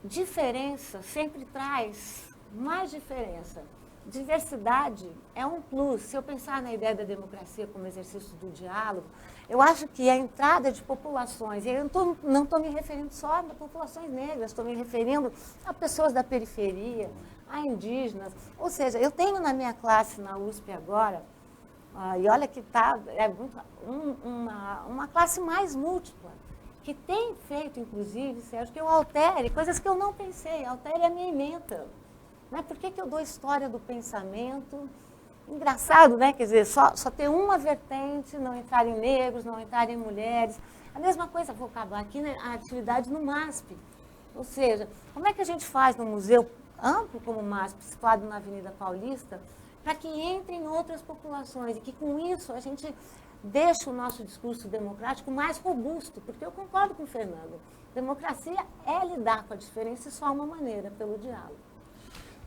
diferença sempre traz mais diferença. Diversidade é um plus. Se eu pensar na ideia da democracia como exercício do diálogo, eu acho que a entrada de populações, e eu não estou me referindo só a populações negras, estou me referindo a pessoas da periferia, a indígenas. Ou seja, eu tenho na minha classe na USP agora, e olha que uma classe mais múltipla, que tem feito, inclusive, Sérgio, que eu altere coisas que eu não pensei, altere a minha ementa. Né? Por que eu dou história do pensamento? Engraçado, né? Quer dizer, só ter uma vertente, não entrar em negros, não entrar em mulheres. A mesma coisa, vou acabar aqui, né? A atividade no MASP. Ou seja, como é que a gente faz no museu amplo como o MASP, situado na Avenida Paulista, para que entrem outras populações e que com isso a gente deixe o nosso discurso democrático mais robusto, porque eu concordo com o Fernando. Democracia é lidar com a diferença e só uma maneira, pelo diálogo.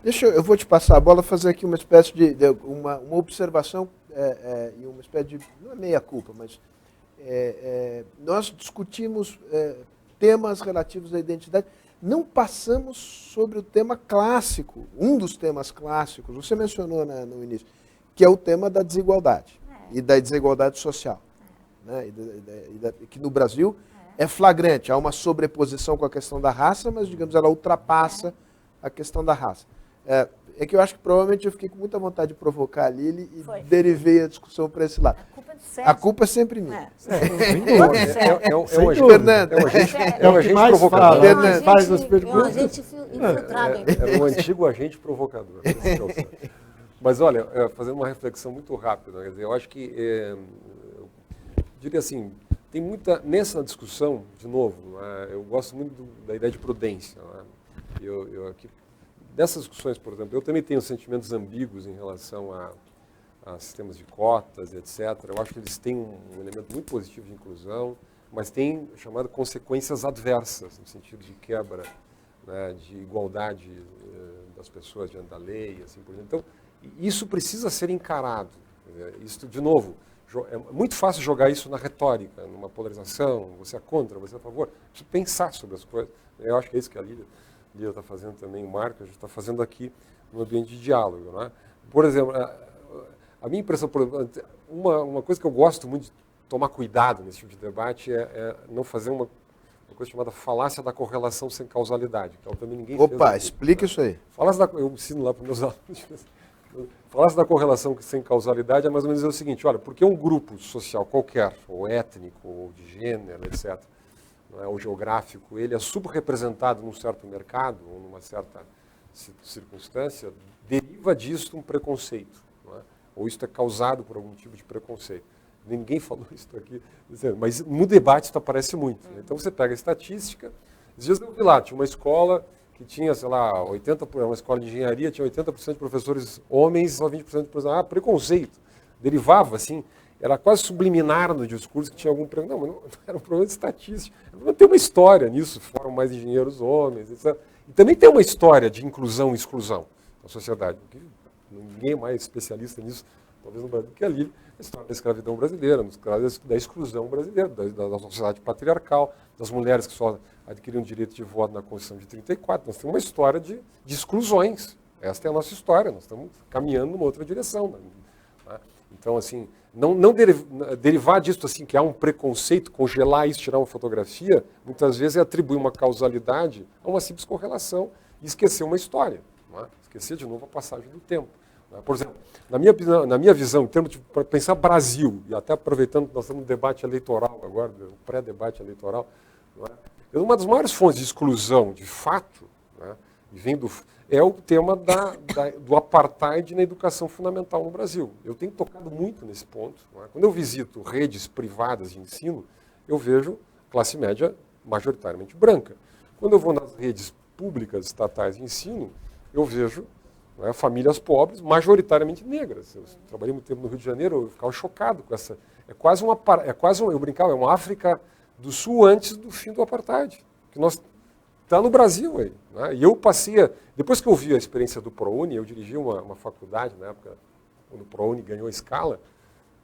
Eu vou te passar a bola, fazer aqui uma espécie de uma observação e uma espécie de, não é meia-culpa, mas nós discutimos temas relativos à identidade, não passamos sobre o tema clássico, um dos temas clássicos, você mencionou no início, que é o tema da desigualdade e da desigualdade social, né? Que no Brasil é flagrante, há uma sobreposição com a questão da raça, mas, digamos, ela ultrapassa a questão da raça. É que eu acho que provavelmente eu fiquei com muita vontade de provocar a Lili e derivei a discussão para esse lado. A culpa é do Sérgio. A culpa é sempre minha. Fernando. É um agente provocador. Fernando faz as perguntas. É um agente infiltrado. É um antigo agente provocador. Mas olha, fazendo uma reflexão muito rápida, quer dizer, eu acho que, eu diria assim, tem muita, nessa discussão, de novo, eu gosto muito da ideia de prudência. Eu aqui, dessas discussões, por exemplo, eu também tenho sentimentos ambíguos em relação a sistemas de cotas, etc. Eu acho que eles têm um elemento muito positivo de inclusão, mas tem chamado consequências adversas, no sentido de quebra, né, de igualdade das pessoas diante da lei, assim por diante. Então, isso precisa ser encarado. Isso, de novo, é muito fácil jogar isso na retórica, numa polarização, você é contra, você é a favor. Precisa pensar sobre as coisas. Eu acho que é isso que a Lília está fazendo também, o Marco, a gente está fazendo aqui no ambiente de diálogo. Não é? Por exemplo, a minha impressão, uma coisa que eu gosto muito de tomar cuidado nesse tipo de debate é não fazer uma coisa chamada falácia da correlação sem causalidade. Que também ninguém Opa, fez explica isso aí. eu ensino lá para os meus alunos. Falácia da correlação sem causalidade é mais ou menos o seguinte, olha, porque um grupo social qualquer, ou étnico, ou de gênero, etc., não é, ou geográfico, ele é subrepresentado num certo mercado, ou numa certa circunstância, deriva disso um preconceito, não é? Ou isso é causado por algum tipo de preconceito. Ninguém falou isso aqui, mas no debate isso aparece muito. Né? Então você pega a estatística, esses dias eu vi lá, tinha uma escola que tinha, sei lá, uma escola de engenharia, tinha 80% de professores homens, só 20% de professores... preconceito. Derivava, assim, era quase subliminar no discurso que tinha algum... Não, mas não era um problema de estatística. Tem uma história nisso, formam mais engenheiros homens, etc. E também tem uma história de inclusão e exclusão na sociedade. Ninguém é mais especialista nisso, talvez no Brasil, que ali, a história da escravidão brasileira, da exclusão brasileira, da sociedade patriarcal, das mulheres que só adquiriram direito de voto na Constituição de 34. Nós temos uma história de exclusões. Esta é a nossa história. Nós estamos caminhando numa outra direção. Né? Então, assim, não derivar disso, assim, que há um preconceito, congelar isso, tirar uma fotografia, muitas vezes é atribuir uma causalidade a uma simples correlação e esquecer uma história. Né? Esquecer, de novo, a passagem do tempo. Por exemplo, na minha visão, em termos de pensar Brasil, e até aproveitando que nós estamos no debate eleitoral agora, no pré-debate eleitoral, uma das maiores fontes de exclusão, de fato, né, é o tema do apartheid na educação fundamental no Brasil. Eu tenho tocado muito nesse ponto. Né? Quando eu visito redes privadas de ensino, eu vejo classe média majoritariamente branca. Quando eu vou nas redes públicas estatais de ensino, eu vejo famílias pobres, majoritariamente negras. Eu trabalhei muito tempo no Rio de Janeiro, eu ficava chocado com essa... eu brincava, é uma África do Sul antes do fim do apartheid, que está no Brasil aí. Né? E eu passei, depois que eu vi a experiência do ProUni, eu dirigi uma faculdade na época, quando o ProUni ganhou escala,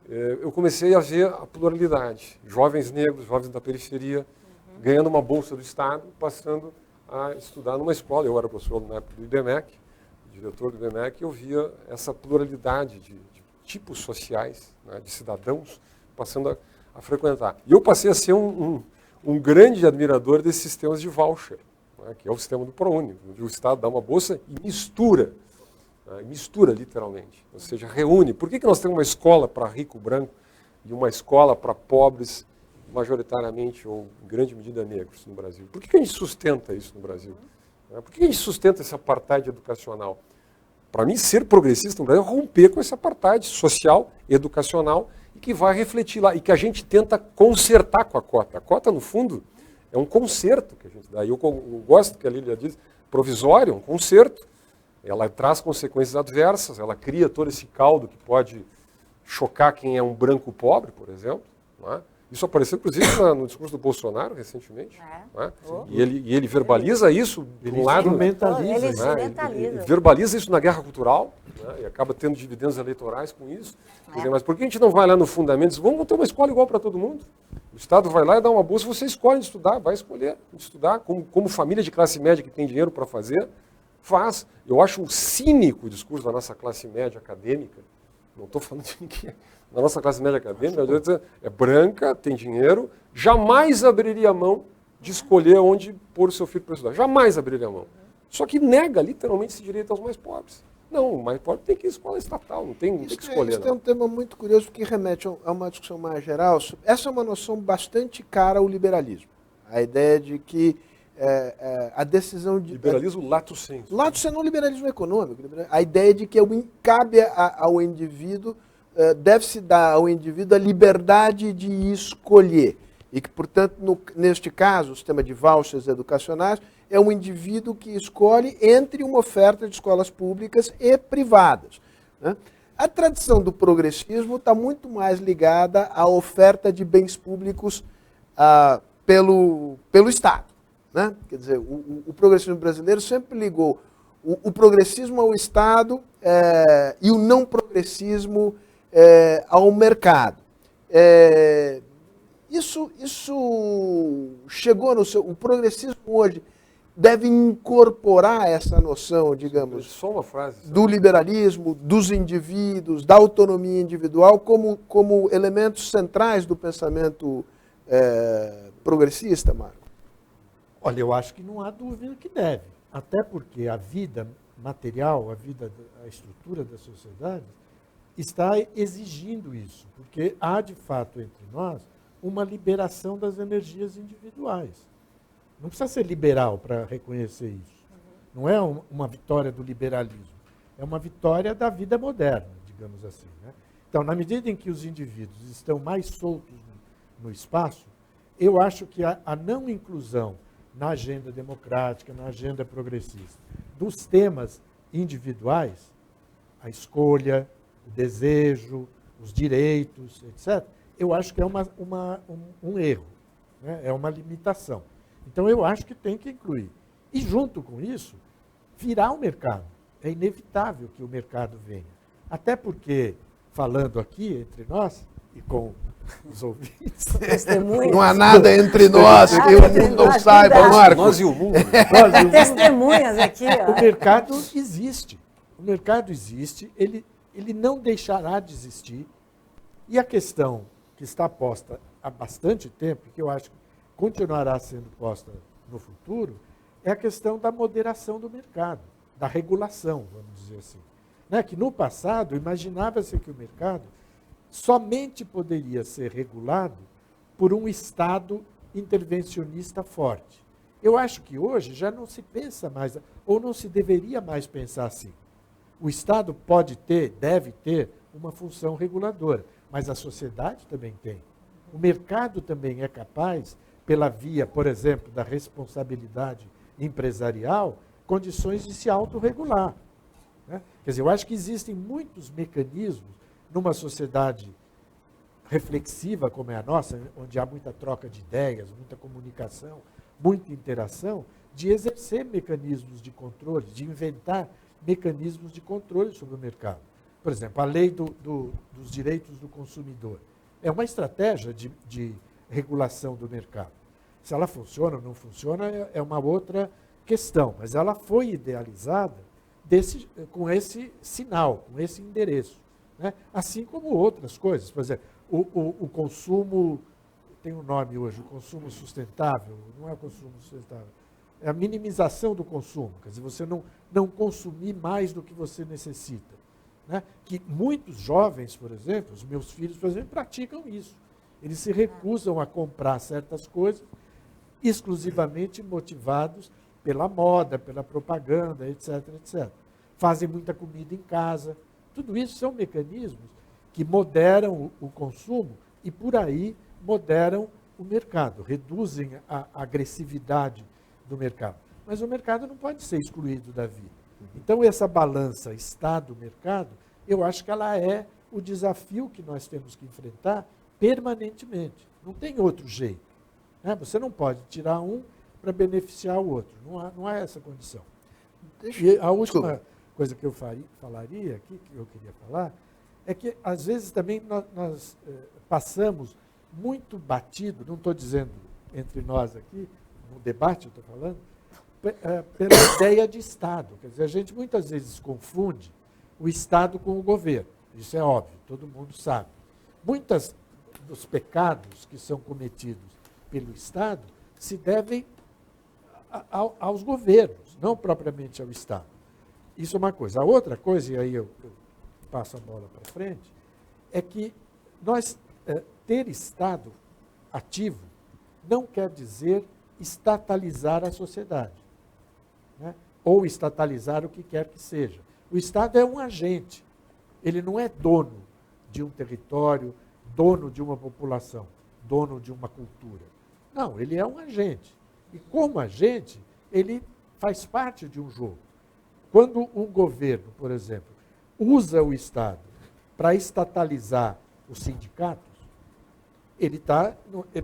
eu comecei a ver a pluralidade. Jovens negros, jovens da periferia, ganhando uma bolsa do Estado, passando a estudar numa escola. Eu era professor na época do IBMEC, diretor do IBMEC, eu via essa pluralidade de tipos sociais, né, de cidadãos, passando a frequentar. E eu passei a ser um grande admirador desses sistemas de voucher, né, que é o sistema do ProUni, onde o Estado dá uma bolsa e mistura, né, mistura literalmente, ou seja, reúne. Por que nós temos uma escola para rico branco e uma escola para pobres, majoritariamente ou em grande medida negros no Brasil? Por que a gente sustenta isso no Brasil? Por que a gente sustenta esse apartheid educacional? Para mim, ser progressista no Brasil é romper com esse apartheid social, educacional, e que vai refletir lá, e que a gente tenta consertar com a cota. A cota, no fundo, é um conserto que a gente dá. E eu gosto que a Lília diz, provisório, um conserto. Ela traz consequências adversas, ela cria todo esse caldo que pode chocar quem é um branco pobre, por exemplo, não é? Isso apareceu, inclusive, no discurso do Bolsonaro, recentemente. Né? E ele verbaliza isso, de um lado... Ele verbaliza isso na guerra cultural, né? E acaba tendo dividendos eleitorais com isso. Dizer, mas por que a gente não vai lá no fundamento e diz, vamos ter uma escola igual para todo mundo? O Estado vai lá e dá uma bolsa, você escolhe estudar, vai escolher estudar, como família de classe média que tem dinheiro para fazer, faz. Eu acho um cínico o discurso da nossa classe média acadêmica. Não estou falando de ninguém... Na nossa classe média acadêmica, é branca, tem dinheiro, jamais abriria a mão de escolher onde pôr o seu filho para estudar. Jamais abriria a mão. Só que nega literalmente esse direito aos mais pobres. Não, o mais pobre tem que ir à escola estatal, não tem que escolher. Isso é um tema muito curioso que remete a uma discussão mais geral. Essa é uma noção bastante cara ao liberalismo. A ideia de que a decisão de... Liberalismo lato sensu. Lato sensu, não liberalismo econômico. A ideia de que cabe ao indivíduo... deve-se dar ao indivíduo a liberdade de escolher. E que, portanto, neste caso, o sistema de vouchers educacionais é um indivíduo que escolhe entre uma oferta de escolas públicas e privadas. Né? A tradição do progressismo está muito mais ligada à oferta de bens públicos pelo Estado. Né? Quer dizer, o progressismo brasileiro sempre ligou o progressismo ao Estado e o não progressismo ao mercado. Isso chegou no seu... O progressismo hoje deve incorporar essa noção, digamos, Só uma frase. do liberalismo, dos indivíduos, da autonomia individual como elementos centrais do pensamento progressista, Marco? Olha, eu acho que não há dúvida que deve. Até porque a vida material, a estrutura da sociedade está exigindo isso. Porque há, de fato, entre nós, uma liberação das energias individuais. Não precisa ser liberal para reconhecer isso. Não é uma vitória do liberalismo. É uma vitória da vida moderna, digamos assim. Né? Então, na medida em que os indivíduos estão mais soltos no espaço, eu acho que a não inclusão na agenda democrática, na agenda progressista, dos temas individuais, a escolha, o desejo, os direitos, etc., eu acho que é um erro, né? É uma limitação. Então, eu acho que tem que incluir. E, junto com isso, virar o mercado. É inevitável que o mercado venha. Até porque, falando aqui entre nós e com os ouvintes... Não há nada entre nós que o mundo não saiba, Marco. Nós e o mundo. Testemunhas aqui. Ó. O mercado existe. O mercado existe, ele não deixará de existir. E a questão que está posta há bastante tempo, que eu acho que continuará sendo posta no futuro, é a questão da moderação do mercado, da regulação, vamos dizer assim. Né? Que no passado imaginava-se que o mercado somente poderia ser regulado por um Estado intervencionista forte. Eu acho que hoje já não se pensa mais, ou não se deveria mais pensar assim. O Estado pode ter, deve ter, uma função reguladora, mas a sociedade também tem. O mercado também é capaz, pela via, por exemplo, da responsabilidade empresarial, condições de se autorregular. Né? Quer dizer, eu acho que existem muitos mecanismos numa sociedade reflexiva como é a nossa, onde há muita troca de ideias, muita comunicação, muita interação, de exercer mecanismos de controle, de inventar mecanismos de controle sobre o mercado. Por exemplo, a lei dos direitos do consumidor é uma estratégia de regulação do mercado. Se ela funciona ou não funciona é uma outra questão, mas ela foi idealizada com esse sinal, com esse endereço. Né? Assim como outras coisas. Por exemplo, o consumo, tem um nome hoje, o consumo sustentável, não é o consumo sustentável, é a minimização do consumo, quer dizer, você não consumir mais do que você necessita. Né? Que muitos jovens, por exemplo, os meus filhos, por exemplo, praticam isso. Eles se recusam a comprar certas coisas exclusivamente motivados pela moda, pela propaganda, etc, etc. Fazem muita comida em casa. Tudo isso são mecanismos que moderam o consumo e, por aí, moderam o mercado, reduzem a agressividade do mercado. Mas o mercado não pode ser excluído da vida. Então, essa balança Estado-mercado, eu acho que ela é o desafio que nós temos que enfrentar permanentemente. Não tem outro jeito. Né? Você não pode tirar um para beneficiar o outro. Não há essa condição. E a última coisa que eu falaria aqui, que eu queria falar, é que, às vezes, também nós passamos muito batido, não estou dizendo entre nós aqui, no debate eu estou falando, pela ideia de Estado. Quer dizer, a gente muitas vezes confunde o Estado com o governo. Isso é óbvio, todo mundo sabe. Muitos dos pecados que são cometidos pelo Estado se devem aos governos, não propriamente ao Estado. Isso é uma coisa. A outra coisa, e aí eu passo a bola para frente, é que ter Estado ativo não quer dizer estatalizar a sociedade, né? Ou estatalizar o que quer que seja. O Estado é um agente, ele não é dono de um território, dono de uma população, dono de uma cultura. Não, ele é um agente. E como agente, ele faz parte de um jogo. Quando um governo, por exemplo, usa o Estado para estatalizar os sindicatos, ele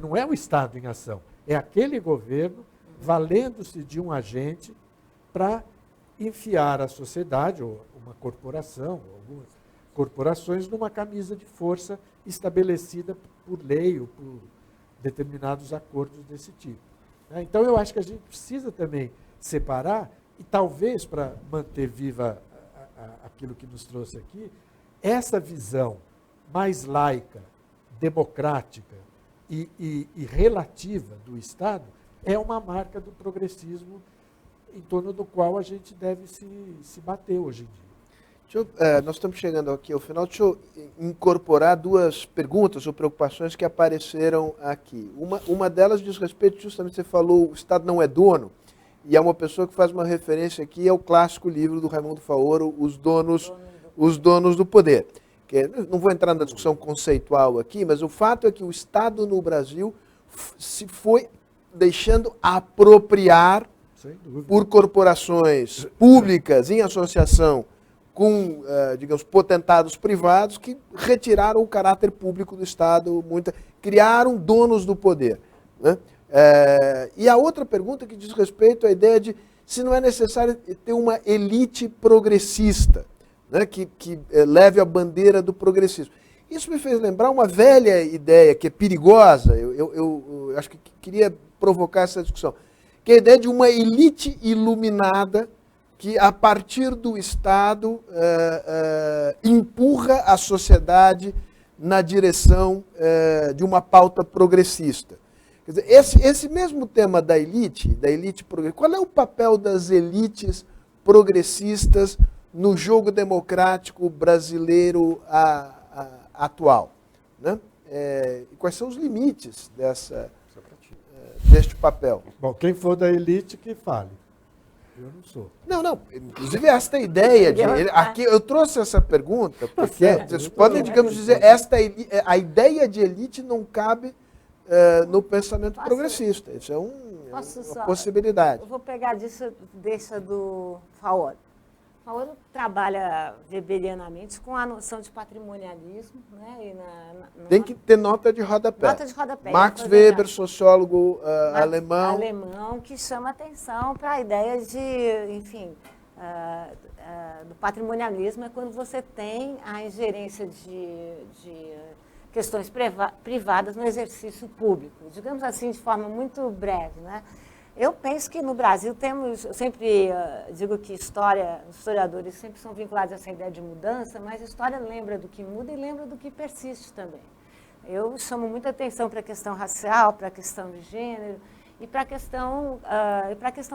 não é o Estado em ação, é aquele governo valendo-se de um agente para enfiar a sociedade, ou uma corporação, ou algumas corporações, numa camisa de força estabelecida por lei ou por determinados acordos desse tipo. Então, eu acho que a gente precisa também separar, e talvez para manter viva aquilo que nos trouxe aqui, essa visão mais laica, democrática e relativa do Estado é uma marca do progressismo em torno do qual a gente deve se bater hoje em dia. Nós estamos chegando aqui ao final. Deixa eu incorporar duas perguntas ou preocupações que apareceram aqui. Uma delas diz respeito, justamente, você falou, o Estado não é dono, e há uma pessoa que faz uma referência aqui ao clássico livro do Raimundo Faoro, Os Donos do Poder. Não vou entrar na discussão conceitual aqui, mas o fato é que o Estado no Brasil se foi deixando apropriar por corporações públicas em associação com, digamos, potentados privados que retiraram o caráter público do Estado, criaram donos do poder. Né? E a outra pergunta que diz respeito à ideia de se não é necessário ter uma elite progressista, né, que leve a bandeira do progressismo. Isso me fez lembrar uma velha ideia que é perigosa, eu acho que queria provocar essa discussão, que é a ideia de uma elite iluminada que, a partir do Estado, empurra a sociedade na direção de uma pauta progressista. Quer dizer, esse mesmo tema da elite progressista, qual é o papel das elites progressistas no jogo democrático brasileiro atual? Né? E quais são os limites deste papel? Bom, quem for da elite que fale. Eu não sou. Não. Inclusive, esta ideia de... Aqui, eu trouxe essa pergunta porque vocês podem, digamos, dizer, a ideia de elite não cabe no pensamento progressista. Isso é uma possibilidade. Eu vou pegar deixa do Faoro. Faoro trabalha weberianamente com a noção de patrimonialismo. Né, tem que ter nota de rodapé. Nota de rodapé. Max Weber, sociólogo alemão. Alemão, que chama atenção para a ideia de, enfim, do patrimonialismo é quando você tem a ingerência de questões privadas no exercício público, digamos assim, de forma muito breve, né? Eu penso que no Brasil temos, eu sempre digo que os historiadores sempre são vinculados a essa ideia de mudança, mas a história lembra do que muda e lembra do que persiste também. Eu chamo muita atenção para a questão racial, para a questão de gênero e para a questão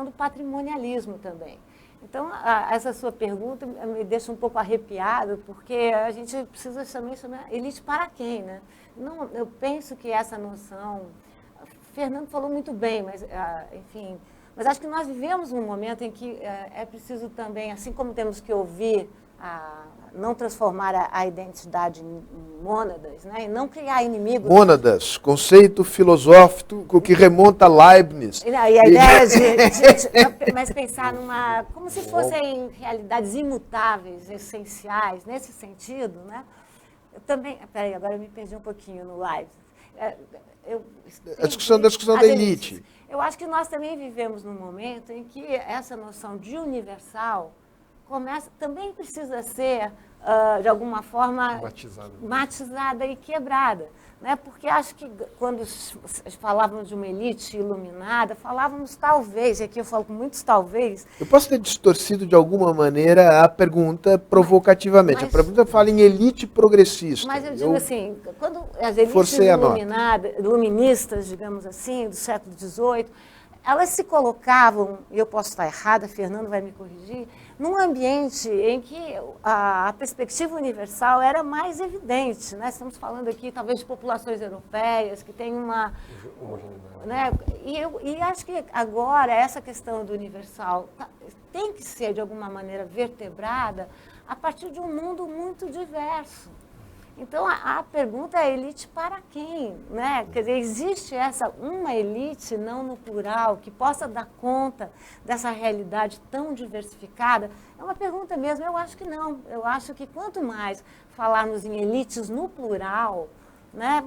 do patrimonialismo também. Então, essa sua pergunta me deixa um pouco arrepiado, porque a gente precisa também chamar elite para quem, né? Não, eu penso que essa noção... Fernando falou muito bem, mas, enfim... Mas acho que nós vivemos um momento em que é preciso também, assim como temos que ouvir, não transformar a identidade em mônadas, né? E não criar inimigos. Mônadas, conceito filosófico que remonta a Leibniz. E a ideia mas pensar como se fossem realidades imutáveis, essenciais, nesse sentido, né? Eu também, peraí, agora eu me perdi um pouquinho no Leibniz. A discussão da elite. Eu acho que nós também vivemos num momento em que essa noção de universal também precisa ser, de alguma forma, matizada e quebrada. Né? Porque acho que quando falávamos de uma elite iluminada, falávamos talvez, e aqui eu falo com muitos talvez... Eu posso ter distorcido de alguma maneira a pergunta provocativamente. A pergunta fala em elite progressista. Mas eu digo assim, quando as elites iluministas, digamos assim, do século XVIII, elas se colocavam, e eu posso estar errada, Fernando vai me corrigir, num ambiente em que a perspectiva universal era mais evidente. Né? Estamos falando aqui, talvez, de populações europeias, que têm uma... Né? E acho que agora essa questão do universal tem que ser, de alguma maneira, vertebrada a partir de um mundo muito diverso. Então, a pergunta é elite para quem? Né? Quer dizer, existe uma elite, não no plural, que possa dar conta dessa realidade tão diversificada? É uma pergunta mesmo, eu acho que não. Eu acho que quanto mais falarmos em elites no plural, né,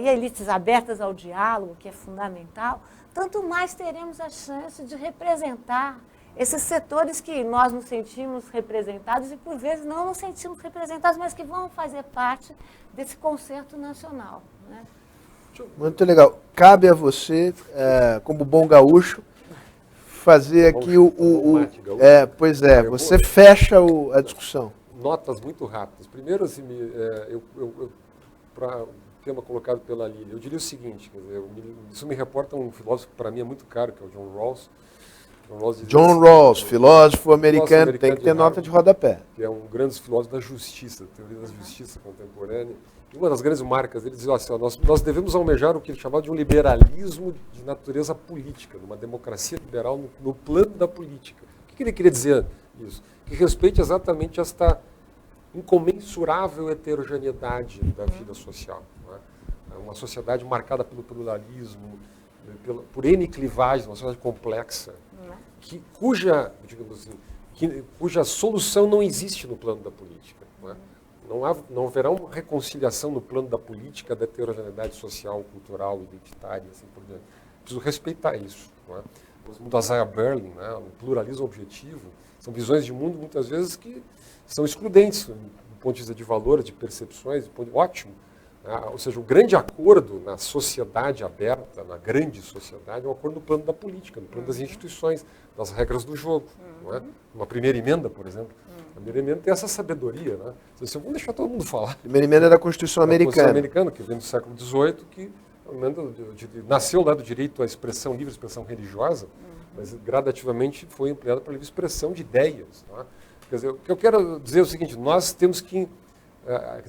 e elites abertas ao diálogo, que é fundamental, tanto mais teremos a chance de representar esses setores que nós nos sentimos representados e, por vezes, não nos sentimos representados, mas que vão fazer parte desse concerto nacional. Né? Muito legal. Cabe a você, como bom gaúcho, fazer aqui pois é, você fecha a discussão. Notas muito rápidas. Primeiro, assim, para o tema colocado pela Lília, eu diria o seguinte, quer dizer, isso me reporta um filósofo que para mim é muito caro, que é o John Rawls. John Rawls, filósofo americano, tem que ter nota de rodapé. Que é um grande filósofo da justiça, teoria da justiça contemporânea. E uma das grandes marcas dele dizia assim, nós devemos almejar o que ele chamava de um liberalismo de natureza política, numa democracia liberal no plano da política. O que ele queria dizer isso? Que respeite exatamente esta incomensurável heterogeneidade da vida social. Não é? Uma sociedade marcada pelo pluralismo, por N clivagens, uma sociedade complexa, cuja solução não existe no plano da política. Não é? Não haverá uma reconciliação no plano da política, da heterogeneidade social, cultural, identitária, assim por diante. Preciso respeitar isso. Não é? O do Isaiah Berlin, né? O pluralismo objetivo, são visões de mundo, muitas vezes, que são excludentes do ponto de vista de valores, de percepções, ótimo. Ou seja, o grande acordo na sociedade aberta, na grande sociedade, é um acordo no plano da política, no plano das instituições, das regras do jogo. Não é? Uma primeira emenda, por exemplo. A primeira emenda tem essa sabedoria. Né? Vamos deixar todo mundo falar. A primeira emenda é da Constituição Americana. A Constituição Americana, que vem do século XVIII, que nasceu lá do direito à expressão, livre expressão religiosa, mas gradativamente foi ampliada para a livre expressão de ideias. Não é? Quer dizer, o que eu quero dizer é o seguinte, nós temos que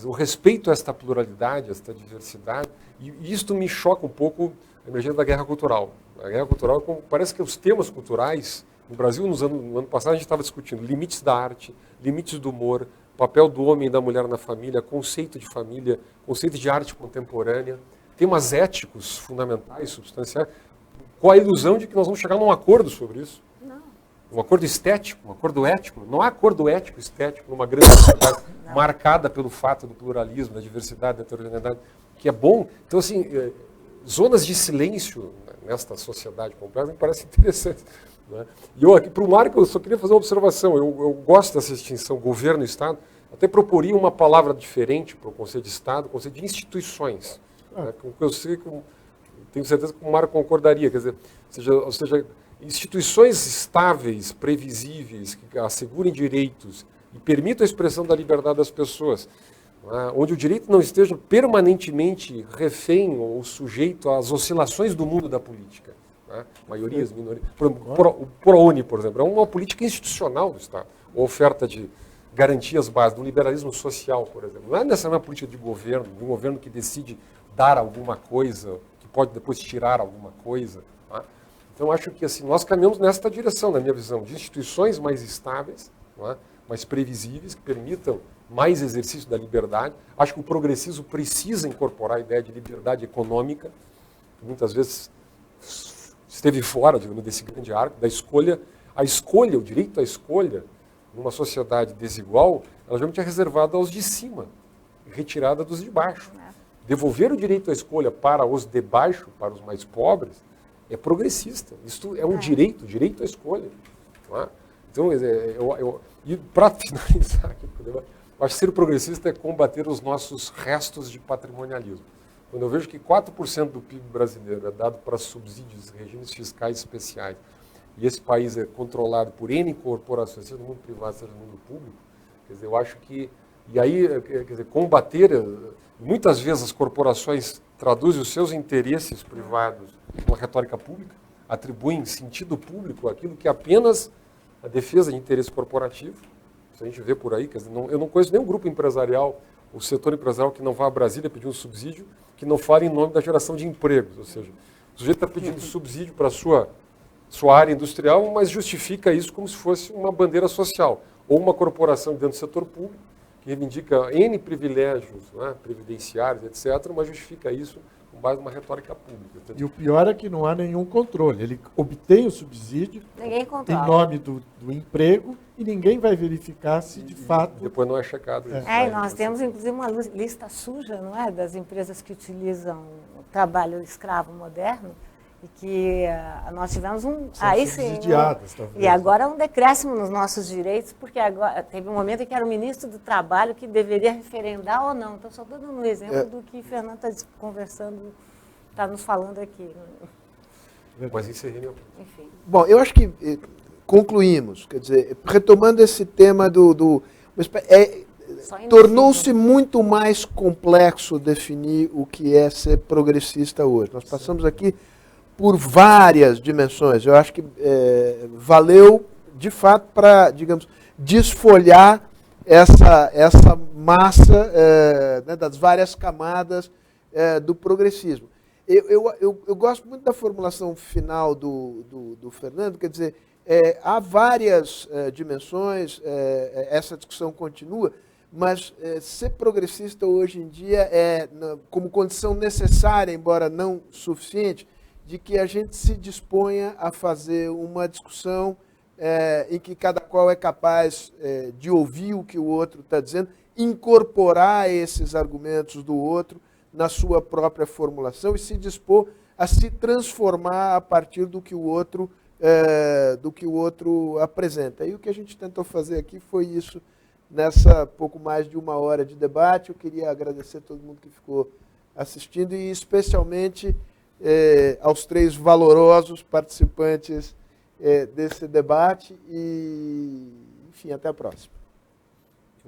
o respeito a esta pluralidade, a esta diversidade, e isto me choca um pouco a emergência da guerra cultural. A guerra cultural, parece que os temas culturais, no Brasil, no ano passado, a gente estava discutindo limites da arte, limites do humor, papel do homem e da mulher na família, conceito de família, conceito de arte contemporânea, temas éticos fundamentais, substanciais, com a ilusão de que nós vamos chegar num acordo sobre isso. Um acordo estético, um acordo ético. Não há acordo ético estético numa grande sociedade marcada pelo fato do pluralismo, da diversidade, da heterogeneidade, que é bom. Então, assim, zonas de silêncio nesta sociedade complexa me parece interessante. Né? E eu aqui, para o Marco, eu só queria fazer uma observação. Eu gosto dessa distinção governo e Estado. Até proporia uma palavra diferente para o conceito de Estado, o conceito de instituições. Né? Eu sei que tenho certeza que o Marco concordaria. Quer dizer, ou seja, instituições estáveis, previsíveis, que assegurem direitos e permitam a expressão da liberdade das pessoas, onde o direito não esteja permanentemente refém ou sujeito às oscilações do mundo da política. Maiorias, minorias. O ProUni, por exemplo, é uma política institucional do Estado, ou oferta de garantias básicas, do liberalismo social, por exemplo. Não é necessariamente uma política de um governo que decide dar alguma coisa, que pode depois tirar alguma coisa. Então, acho que assim, nós caminhamos nesta direção, na minha visão, de instituições mais estáveis, mais previsíveis, que permitam mais exercício da liberdade. Acho que o progressismo precisa incorporar a ideia de liberdade econômica, que muitas vezes esteve fora, digamos, desse grande arco, da escolha. A escolha, o direito à escolha, numa sociedade desigual, ela geralmente é reservada aos de cima, retirada dos de baixo. Devolver o direito à escolha para os de baixo, para os mais pobres, é progressista. Isto é um direito à escolha. Não é? Então, e para finalizar aqui, eu acho que ser progressista é combater os nossos restos de patrimonialismo. Quando eu vejo que 4% do PIB brasileiro é dado para subsídios, regimes fiscais especiais, e esse país é controlado por N corporações, seja no mundo privado, seja no mundo público, quer dizer, eu acho que... E aí, quer dizer, combater... Muitas vezes as corporações traduzem os seus interesses privados numa retórica pública, atribuem sentido público àquilo que é apenas a defesa de interesse corporativo. Isso a gente vê por aí, quer dizer, eu não conheço nenhum grupo empresarial, o setor empresarial que não vá a Brasília pedir um subsídio, que não fale em nome da geração de empregos. Ou seja, o sujeito está pedindo subsídio para a sua área industrial, mas justifica isso como se fosse uma bandeira social. Ou uma corporação dentro do setor público, que reivindica N privilégios, né, previdenciários, etc., mas justifica isso com base numa retórica pública. E o pior é que não há nenhum controle. Ele obtém o subsídio Ninguém em controla. nome do emprego e ninguém vai verificar se de fato... Depois não é checado isso. E nós temos, inclusive, uma lista suja, não é, das empresas que utilizam o trabalho escravo moderno, e que nós tivemos São aí subsidiadas, sim, talvez. e agora um decréscimo nos nossos direitos, porque agora teve um momento em que era o ministro do Trabalho que deveria referendar ou não. Então, só estou dando um exemplo do que o Fernando está conversando, está nos falando aqui. Mas encerrei Enfim. Bom, eu acho que concluímos, quer dizer, retomando esse tema tornou-se muito mais complexo definir o que é ser progressista hoje. Nós passamos aqui por várias dimensões. Eu acho que valeu, de fato, para, digamos, desfolhar essa massa né, das várias camadas do progressismo. Eu gosto muito da formulação final do Fernando, quer dizer, há várias dimensões, essa discussão continua, mas ser progressista hoje em dia como condição necessária, embora não suficiente, de que a gente se disponha a fazer uma discussão em que cada qual é capaz de ouvir o que o outro está dizendo, incorporar esses argumentos do outro na sua própria formulação e se dispor a se transformar a partir do que o outro apresenta. E o que a gente tentou fazer aqui foi isso, nessa pouco mais de 1 hora de debate. Eu queria agradecer a todo mundo que ficou assistindo e especialmente aos 3 valorosos participantes desse debate e, enfim, até a próxima.